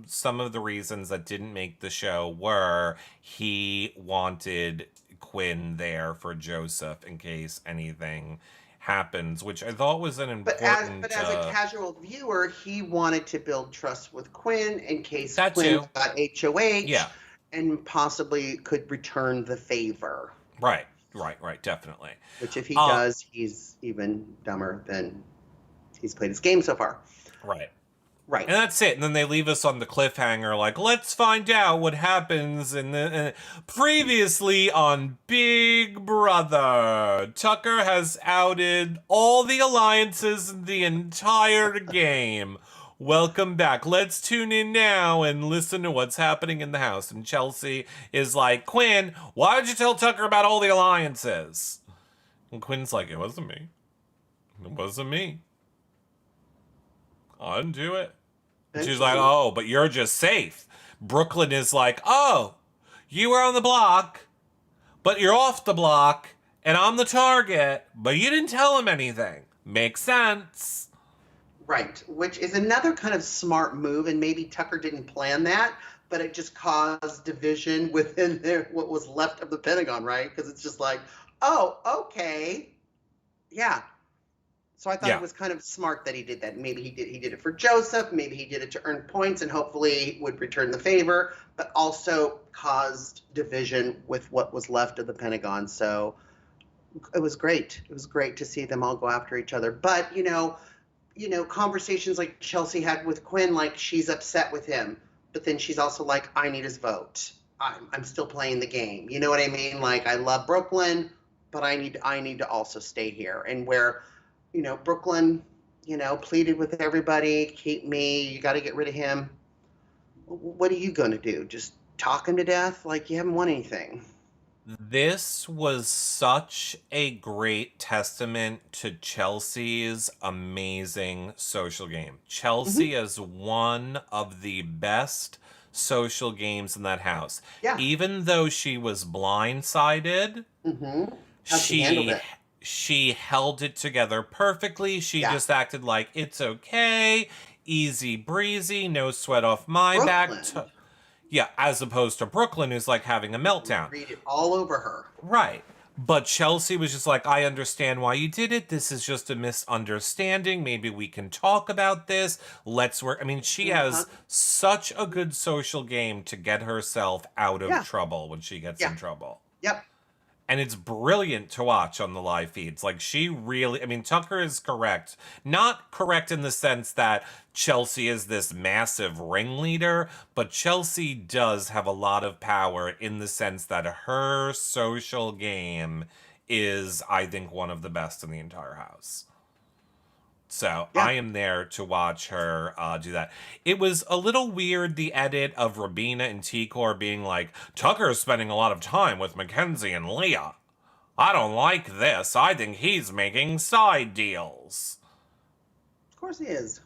Some of the reasons that didn't make the show were he wanted Quinn there for Joseph in case anything happens, which I thought was an important. But as a casual viewer, he wanted to build trust with Quinn in case That Quinn too. got HOH Yeah. and possibly could return the favor. Right, definitely. Which if he does, he's even dumber than he's played his game so far. Right. Right. And that's it. And then they leave us on the cliffhanger, like, let's find out what happens in the previously on Big Brother. Tucker has outed all the alliances in the entire game. Welcome back. Let's tune in now and listen to what's happening in the house. And Chelsea is like, Quinn, why did you tell Tucker about all the alliances? And Quinn's like, it wasn't me. It wasn't me. I didn't do it. And she's like, oh, but you're just safe. Brooklyn is like, oh, you were on the block, but you're off the block, and I'm the target, but you didn't tell him anything. Makes sense. Right, which is another kind of smart move, and maybe Tucker didn't plan that, but it just caused division within what was left of the Pentagon, right? Because it's just like, oh, okay, yeah. So I thought it was kind of smart that he did that. Maybe he did it for Joseph. Maybe he did it to earn points and hopefully would return the favor, but also caused division with what was left of the Pentagon. So it was great. It was great to see them all go after each other. But, conversations like Chelsea had with Quinn, like she's upset with him, but then she's also like, I need his vote. I'm still playing the game. You know what I mean? Like, I love Brooklyn, but I need to also stay here. And where Brooklyn, pleaded with everybody, keep me, you got to get rid of him. What are you going to do? Just talk him to death? Like, you haven't won anything. This was such a great testament to Chelsea's amazing social game. Chelsea is one of the best social games in that house. Yeah. Even though she was blindsided, she held it together perfectly. She just acted like it's okay, easy breezy, no sweat off my back. Yeah, as opposed to Brooklyn, who's like having a meltdown. Read it all over her. Right. But Chelsea was just like, I understand why you did it. This is just a misunderstanding. Maybe we can talk about this. Let's work. I mean, she has such a good social game to get herself out of trouble when she gets in trouble. Yep. And it's brilliant to watch on the live feeds. Like, she really, I mean, Tucker is correct. Not correct in the sense that Chelsea is this massive ringleader, but Chelsea does have a lot of power in the sense that her social game is, I think, one of the best in the entire house. So I am there to watch her do that. It was a little weird, the edit of Rabina and T-Core being like, Tucker's spending a lot of time with Mackenzie and Leah. I don't like this. I think he's making side deals. Of course he is.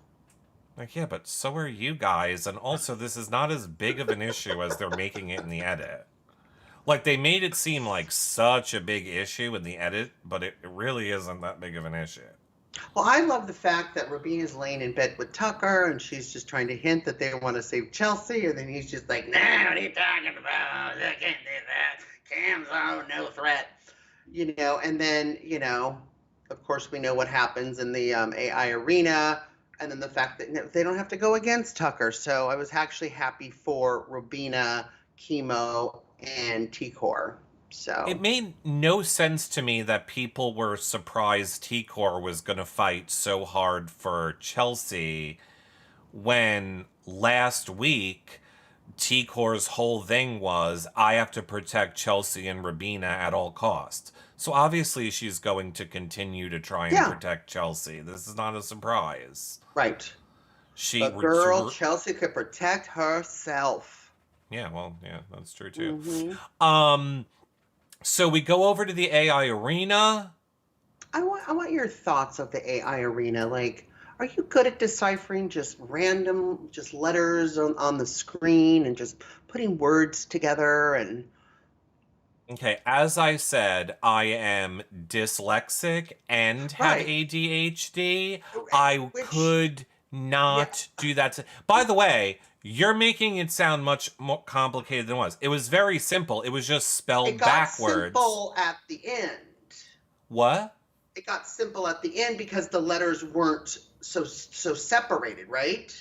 Like, yeah, but so are you guys. And also, this is not as big of an issue as they're making it in the edit. Like, they made it seem like such a big issue in the edit, but it really isn't that big of an issue. Well, I love the fact that Rabina's laying in bed with Tucker, and she's just trying to hint that they want to save Chelsea, and then he's just like, "Nah, what are you talking about? I can't do that. Cam's on, no threat." And then, of course, we know what happens in the AI arena, and then the fact that they don't have to go against Tucker. So I was actually happy for Rabina, Chemo, and T-Core. So it made no sense to me that people were surprised T-Core was going to fight so hard for Chelsea when last week T-Core's whole thing was, I have to protect Chelsea and Rabina at all costs. So obviously she's going to continue to try and protect Chelsea. This is not a surprise. Right. Chelsea could protect herself. Yeah, well, yeah, that's true too. So we go over to the AI arena. I want your thoughts of the AI arena. Like, are you good at deciphering just random, just letters on the screen and just putting words together and Okay, as I said, I am dyslexic and have right? ADHD. I Which, could yeah, not do that. By the way, you're making it sound much more complicated than it was. It was very simple. It was just it spelled got backwards. simple at the end. What? It got simple at the end because the letters weren't so separated, right?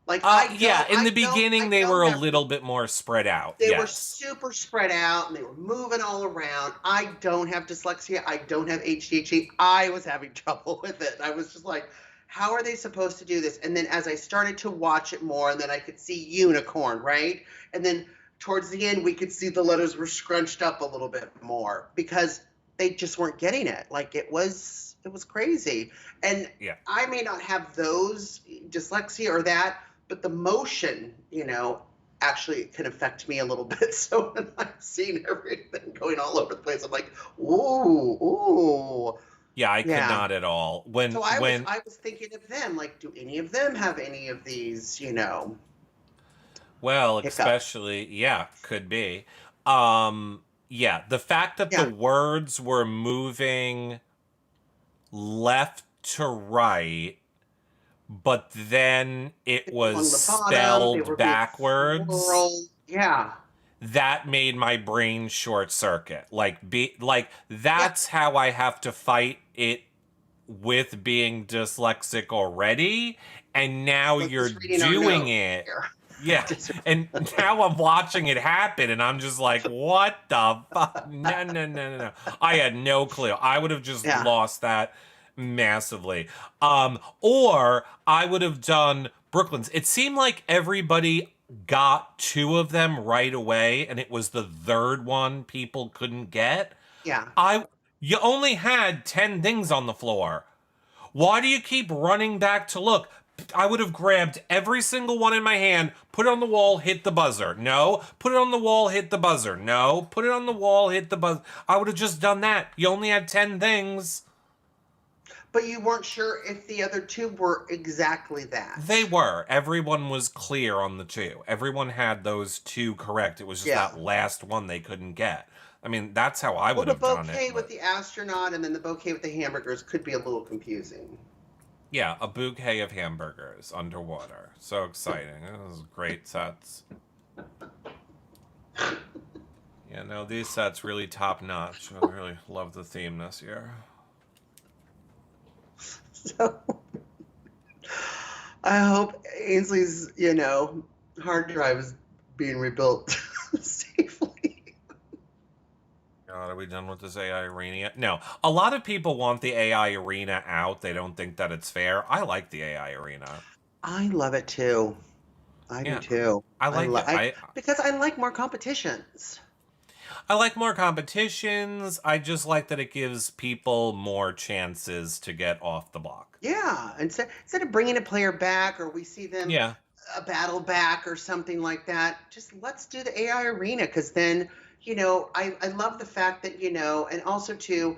Like Yeah, in the beginning they were a little bit more spread out. they were Yes. super spread out and they were moving all around. I don't have dyslexia. I don't have ADHD. I was having trouble with it. I was just like, how are they supposed to do this? And then as I started to watch it more, and then I could see unicorn, right? And then towards the end, we could see the letters were scrunched up a little bit more because they just weren't getting it. Like it was crazy. And Yeah. I may not have those dyslexia or that, but the motion, actually can affect me a little bit. So when I'm seeing everything going all over the place, I'm like, ooh, ooh. Yeah, I could Yeah. not at all. So When I was when I was thinking of them, like, do any of them have any of these, Well, hiccups? especially, yeah, could be. Yeah, the fact that the Yeah. words were moving left to right, but then it They were was along the bottom, they spelled were being backwards, swirled. Yeah. that made my brain short circuit. Like Yeah. that's how I have to fight it with being dyslexic already, and now So you're just reading our doing notes it. here. Yeah, Just and now I'm watching it happen, and I'm just like, what the fuck? No, no, no, no, no. I had no clue. I would have just yeah. lost that massively. Or I would have done Brooklyn's. It seemed like everybody got two of them right away, and it was the third one people couldn't get. Yeah. I You only had 10 things on the floor. Why do you keep running back to look? I would have grabbed every single one in my hand, put it on the wall, hit the buzzer. No. Put it on the wall, hit the buzzer. No. Put it on the wall, hit the buzzer. I would have just done that. You only had 10 things. But you weren't sure if the other two were exactly They that. were. Everyone was clear on the two. Everyone had those two correct. It was just Yeah. that last one they couldn't get. I mean, that's how I Well, would the have done it. bouquet with But the astronaut and then the bouquet with the hamburgers could be a little confusing. yeah, a bouquet of hamburgers underwater. So exciting. It was great sets. Yeah, no, these sets really top notch. I really love the theme this year. So I hope Ainsley's, hard drive is being rebuilt safely. God, are we done with this AI arena yet? No. A lot of people want the AI arena out. They don't think that it's fair. I like the AI arena. I love it too. I do Yeah, too. I I like love it. I because I like more competitions. I like more competitions. I just like that it gives people more chances to get off the block. Yeah, instead of bringing a player back or we see them Yeah. a battle back or something like that, just let's do the AI arena because then, I love the fact that, and also too,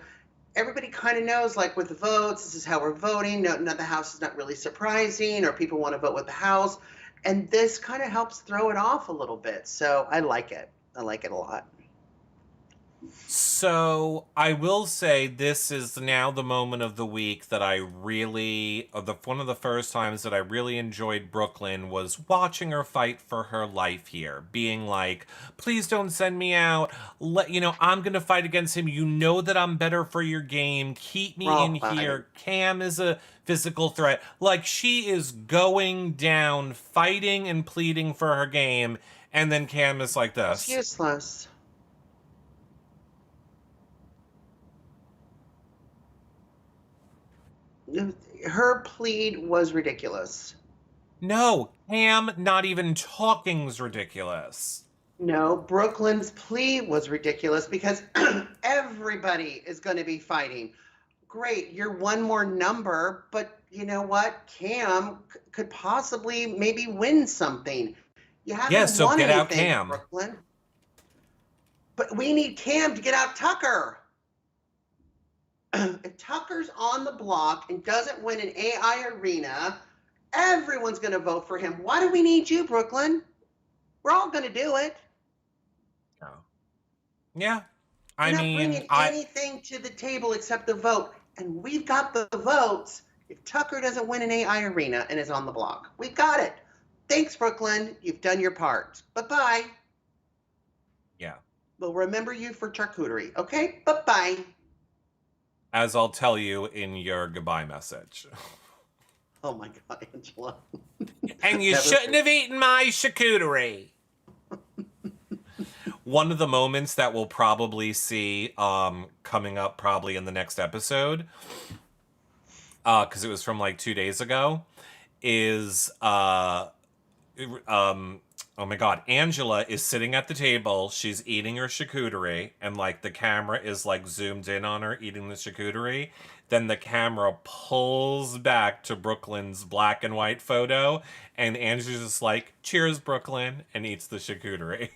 everybody kind of knows like with the votes, this is how we're voting. No, the house is not really surprising or people want to vote with the house. And this kind of helps throw it off a little bit. So I like it. I like it a lot. So I will say this is now the moment of the week that I really, one of the first times that I really enjoyed Brooklyn was watching her fight for her life here, being like, please don't send me out. I'm gonna fight against him. You know that I'm better for your game. Keep We're me in all fine. here. Cam is a physical threat. Like she is going down, fighting and pleading for her game, and then Cam is like It's this. useless. Her plead was ridiculous. No, Cam not even talking's ridiculous. No, Brooklyn's plea was ridiculous because everybody is going to be fighting. Great, you're one more number, but you know what? Cam could possibly maybe win something. You Yeah, haven't so won get out anything, Cam. Brooklyn. But we need Cam to get out Tucker. if Tucker's on the block and doesn't win an AI arena, everyone's going to vote for him. Why do we need you, Brooklyn? We're all going to do it. Yeah. Yeah. You're I not mean, bringing anything to the table except the vote. And we've got the votes if Tucker doesn't win an AI arena and is on the block. We've got it. Thanks, Brooklyn. You've done your part. Bye-bye. yeah. We'll remember you for charcuterie, okay? Bye-bye. As I'll tell you in your goodbye message. Oh my God, Angela. And you shouldn't have eaten my charcuterie. One of the moments that we'll probably see coming up probably in the next episode, because it was from like 2 days ago, is oh my God, Angela is sitting at the table. She's eating her charcuterie, and like the camera is like zoomed in on her eating the charcuterie. Then the camera pulls back to Brooklyn's black and white photo, and Angela's just like, "Cheers, Brooklyn," and eats the charcuterie.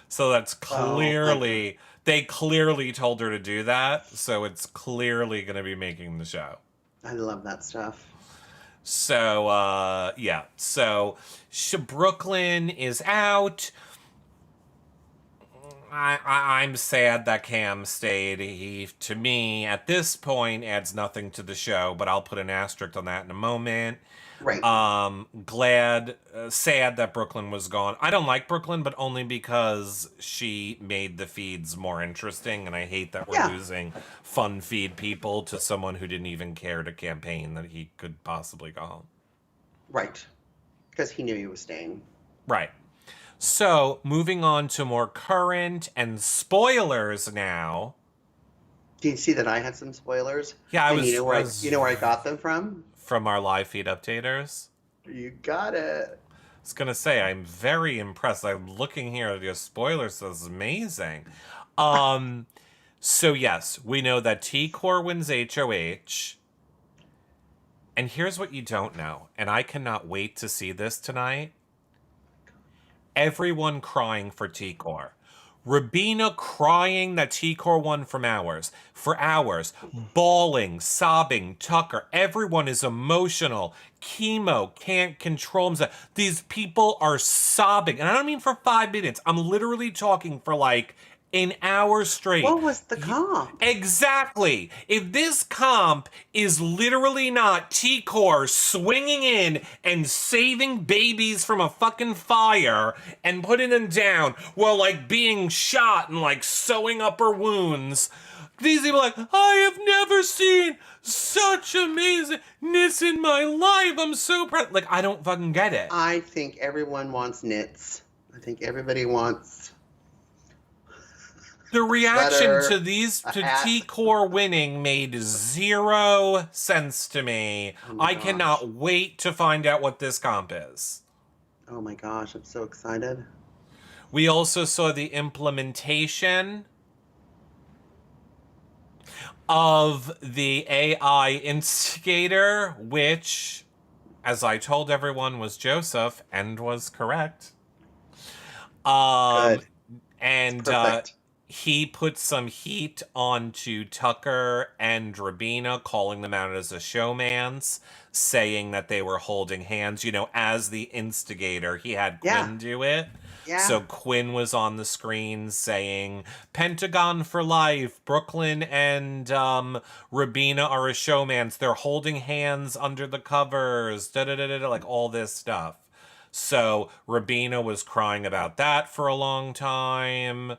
So that's clearly, they clearly told her to do that. So it's clearly going to be making the show. I love that stuff. So, yeah. So, Brooklyn is out. I'm sad that Cam stayed. He, to me, at this point, adds nothing to the show, but I'll put an asterisk on that in a moment. Right. Sad that Brooklyn was gone. I don't like Brooklyn, but only because she made the feeds more interesting, and I hate that we're losing fun feed people to someone who didn't even care to campaign that he could possibly go home. Right. Because he knew he was staying. Right. So, moving on to more current and spoilers now. Do you see that I had some spoilers? Yeah, I and was. You know where I got them from? From our live feed updaters. You got it. I was gonna say, I'm very impressed. I'm looking here at your spoilers. This is amazing. So yes, we know that T-Core wins HOH. And here's what you don't know, and I cannot wait to see this tonight. Everyone crying for T-Core. Rabina crying that T-Core won for hours, bawling, sobbing, Tucker. Everyone is emotional. Chemo can't control himself. These people are sobbing. And I don't mean for 5 minutes. I'm literally talking for like an hour straight. What was the comp? Exactly. If this comp is literally not T-Core swinging in and saving babies from a fucking fire and putting them down while like being shot and like sewing up her wounds, these people are like, I have never seen such amazingness in my life. I'm so proud. Like, I don't fucking get it. I think everyone wants knits. I think everybody wants... The reaction to T-Core winning made 0 sense to me. Oh I cannot wait to find out what this comp is. Oh my gosh, I'm so excited. We also saw the implementation of the AI instigator, which, as I told everyone, was Joseph and was correct. Good. And he put some heat onto Tucker and Rabina, calling them out as a showmans, saying that they were holding hands. You know, as the instigator, he had Quinn do it. Yeah. So Quinn was on the screen saying, Pentagon for life, Brooklyn and Rabina are a showmans. They're holding hands under the covers, da-da-da-da-da, like all this stuff. So Rabina was crying about that for a long time.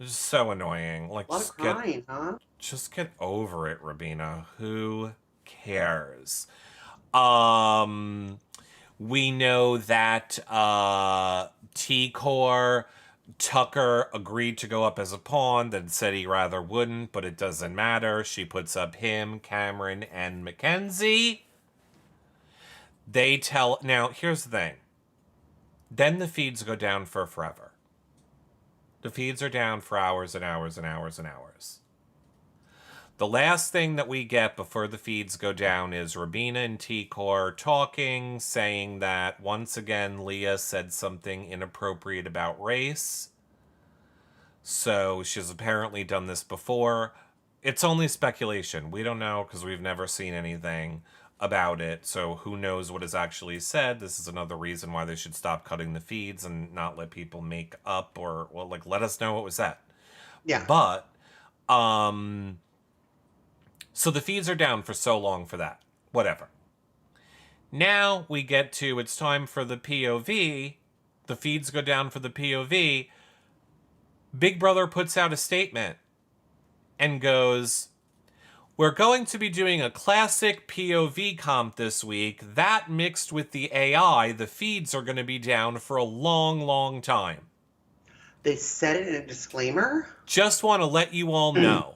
So annoying. Like, a lot of crying, huh? Just get over it, Rabina. Who cares? We know that T-Core, Tucker agreed to go up as a pawn, then said he rather wouldn't, but it doesn't matter. She puts up him, Cameron, and Mackenzie. Now, here's the thing. Then the feeds go down for forever. The feeds are down for hours and hours and hours and hours. The last thing that we get before the feeds go down is Rabina and T-Core talking, saying that once again Leah said something inappropriate about race. So she's apparently done this before. It's only speculation. We don't know because we've never seen anything about it. So who knows what is actually said? This is another reason why they should stop cutting the feeds and not let people make up or, well, like, let us know what was said. Yeah. But, so the feeds are down for so long for that. Whatever. Now we get to, it's time for the POV. The feeds go down for the POV. Big Brother puts out a statement and goes, we're going to be doing a classic POV comp this week. That mixed with the AI, the feeds are going to be down for a long, long time. They said it in a disclaimer? Just want to let you all know.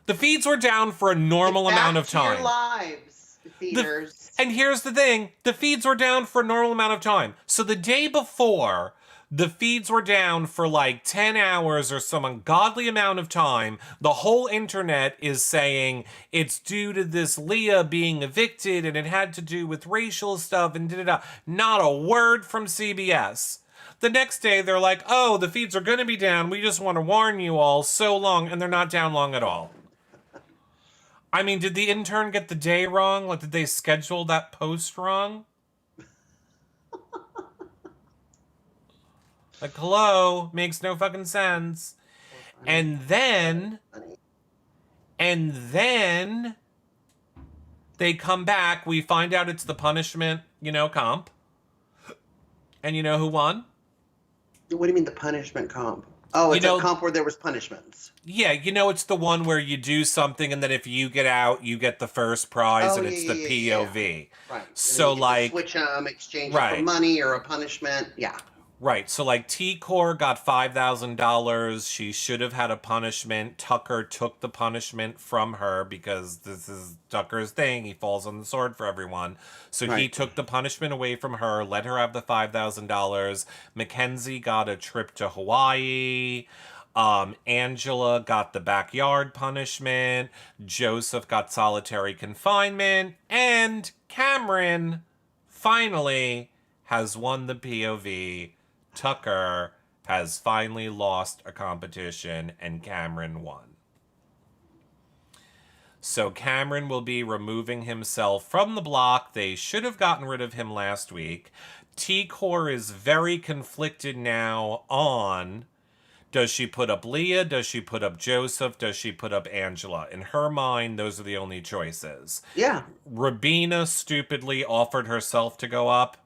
The feeds were down for a normal amount of time. Your lives, feeders. And here's the thing. The feeds were down for a normal amount of time. So the day before, the feeds were down for like 10 hours or some ungodly amount of time. The whole internet is saying it's due to this Leah being evicted and it had to do with racial stuff and da-da-da. Not a word from CBS. The next day, they're like, oh, the feeds are going to be down. We just want to warn you all so long. And they're not down long at all. I mean, did the intern get the day wrong? Like, did they schedule that post wrong? Like, hello, makes no fucking sense. And then they come back. We find out it's the punishment, comp. And you know who won? What do you mean the punishment comp? Oh, it's a comp where there was punishments. Yeah, it's the one where you do something and then if you get out, you get the first prize and it's the POV. Yeah. Right. So like switch exchange it for money or a punishment. Yeah. Right. So like T-Core got $5,000. She should have had a punishment. Tucker took the punishment from her because this is Tucker's thing. He falls on the sword for everyone. So he took the punishment away from her, let her have the $5,000. Mackenzie got a trip to Hawaii. Angela got the backyard punishment. Joseph got solitary confinement. And Cameron finally has won the POV. Tucker has finally lost a competition and Cameron won. So Cameron will be removing himself from the block. They should have gotten rid of him last week. T-Core is very conflicted now on, does she put up Leah? Does she put up Joseph? Does she put up Angela? In her mind, those are the only choices. Yeah. Rabina stupidly offered herself to go up.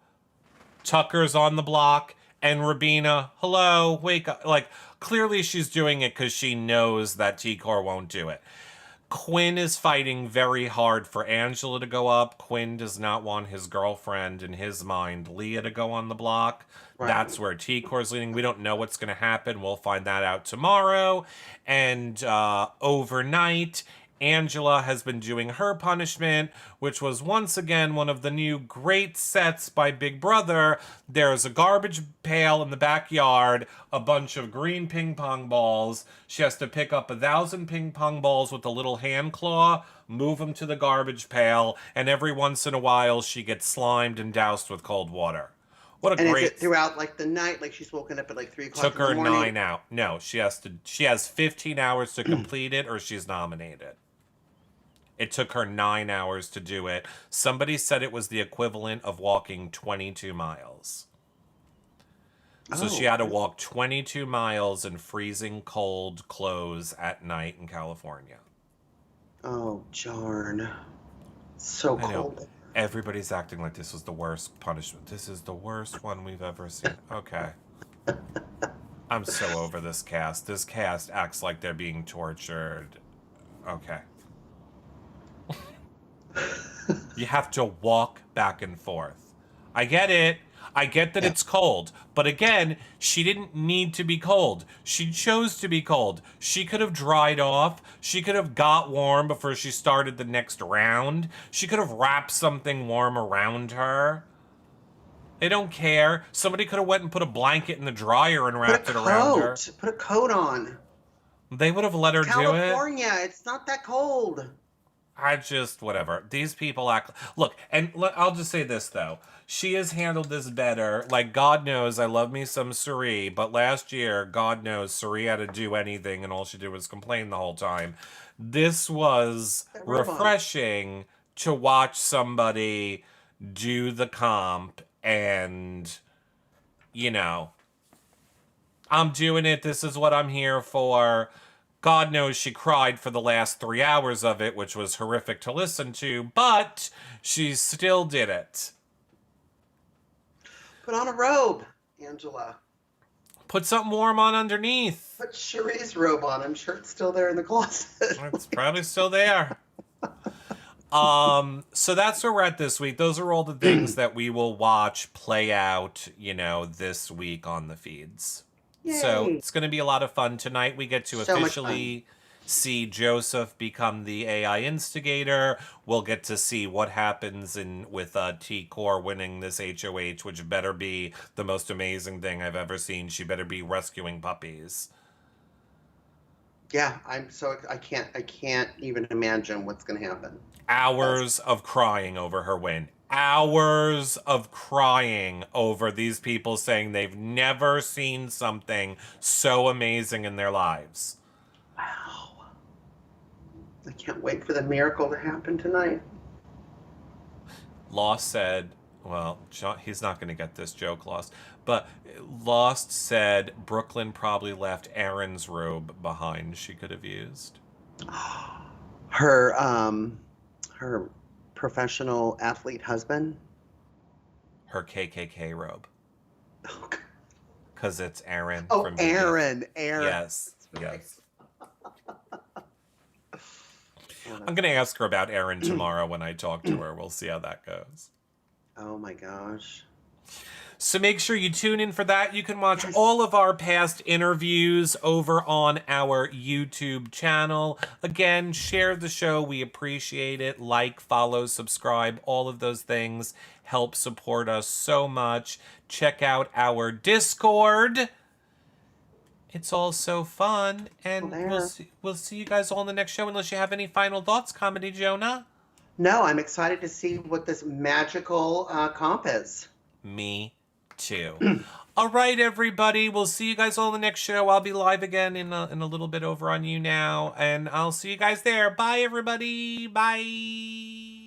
Tucker's on the block. And Rabina, hello, wake up. Like, clearly she's doing it because she knows that T-Core won't do it. Quinn is fighting very hard for Angela to go up. Quinn does not want his girlfriend, in his mind, Leah, to go on the block. Right. That's where T-Core's leading. We don't know what's going to happen. We'll find that out tomorrow. And overnight, Angela has been doing her punishment, which was once again one of the new great sets by Big Brother. There's a garbage pail in the backyard, a bunch of green ping pong balls. She has to pick up 1,000 ping pong balls with a little hand claw, move them to the garbage pail, and every once in a while she gets slimed and doused with cold water. What a great... Is it throughout like the night? Like she's woken up at like 3 o'clock in the morning? Took her 9 out. No, she has 15 hours to complete it or she's nominated. It took her 9 hours to do it. Somebody said it was the equivalent of walking 22 miles. So she had to walk 22 miles in freezing cold clothes at night in California. Oh, darn. So cold. Everybody's acting like this was the worst punishment. This is the worst one we've ever seen. Okay. I'm so over this cast. This cast acts like they're being tortured. Okay. You have to walk back and forth. I get it. I get that it's cold. But again, she didn't need to be cold. She chose to be cold. She could have dried off. She could have got warm before she started the next round. She could have wrapped something warm around her. They don't care. Somebody could have went and put a blanket in the dryer and wrapped it around her. Put a coat on. They would have let her do it. California, it's not that cold. I just, whatever. These people act. Look, and I'll just say this, though. She has handled this better. Like, God knows I love me some Suri, but last year, God knows Suri had to do anything and all she did was complain the whole time. This was That robot. refreshing to watch somebody do the comp and, you know, I'm doing it. This is what I'm here for. God knows she cried for the last 3 hours of it, which was horrific to listen to, but she still did it. Put on a robe, Angela. Put something warm on underneath. Put Cherie's robe on. I'm sure it's still there in the closet. It's probably still there. So that's where we're at this week. Those are all the things that we will watch play out, this week on the feeds. Yay. So it's going to be a lot of fun tonight. We get to So much officially see Joseph become the AI instigator. We'll get to see what happens with T-Core winning this HOH, which better be the most amazing thing I've ever seen. She better be rescuing puppies. Yeah, I can't even imagine what's going to happen. Hours of crying over her win. Hours of crying over these people saying they've never seen something so amazing in their lives. Wow. I can't wait for the miracle to happen tonight. Lost said, well, he's not going to get this joke, Lost, but Lost said Brooklyn probably left Aaron's robe behind she could have used. Her professional athlete husband? Her KKK robe. Oh, because it's Aaron. Oh, from Aaron. Yes, right. yes. I'm going to ask her about Aaron tomorrow when I talk to her. We'll see how that goes. Oh my gosh. So make sure you tune in for that. You can watch all of our past interviews over on our YouTube channel. Again, share the show. We appreciate it. Like, follow, subscribe. All of those things help support us so much. Check out our Discord. It's all so fun. And we'll see you guys all in the next show unless you have any final thoughts, Comedy Jonah. No, I'm excited to see what this magical comp is. Me too. All right, everybody. We'll see you guys all in the next show. I'll be live again in a little bit over on You Now. And I'll see you guys there. Bye, everybody. Bye.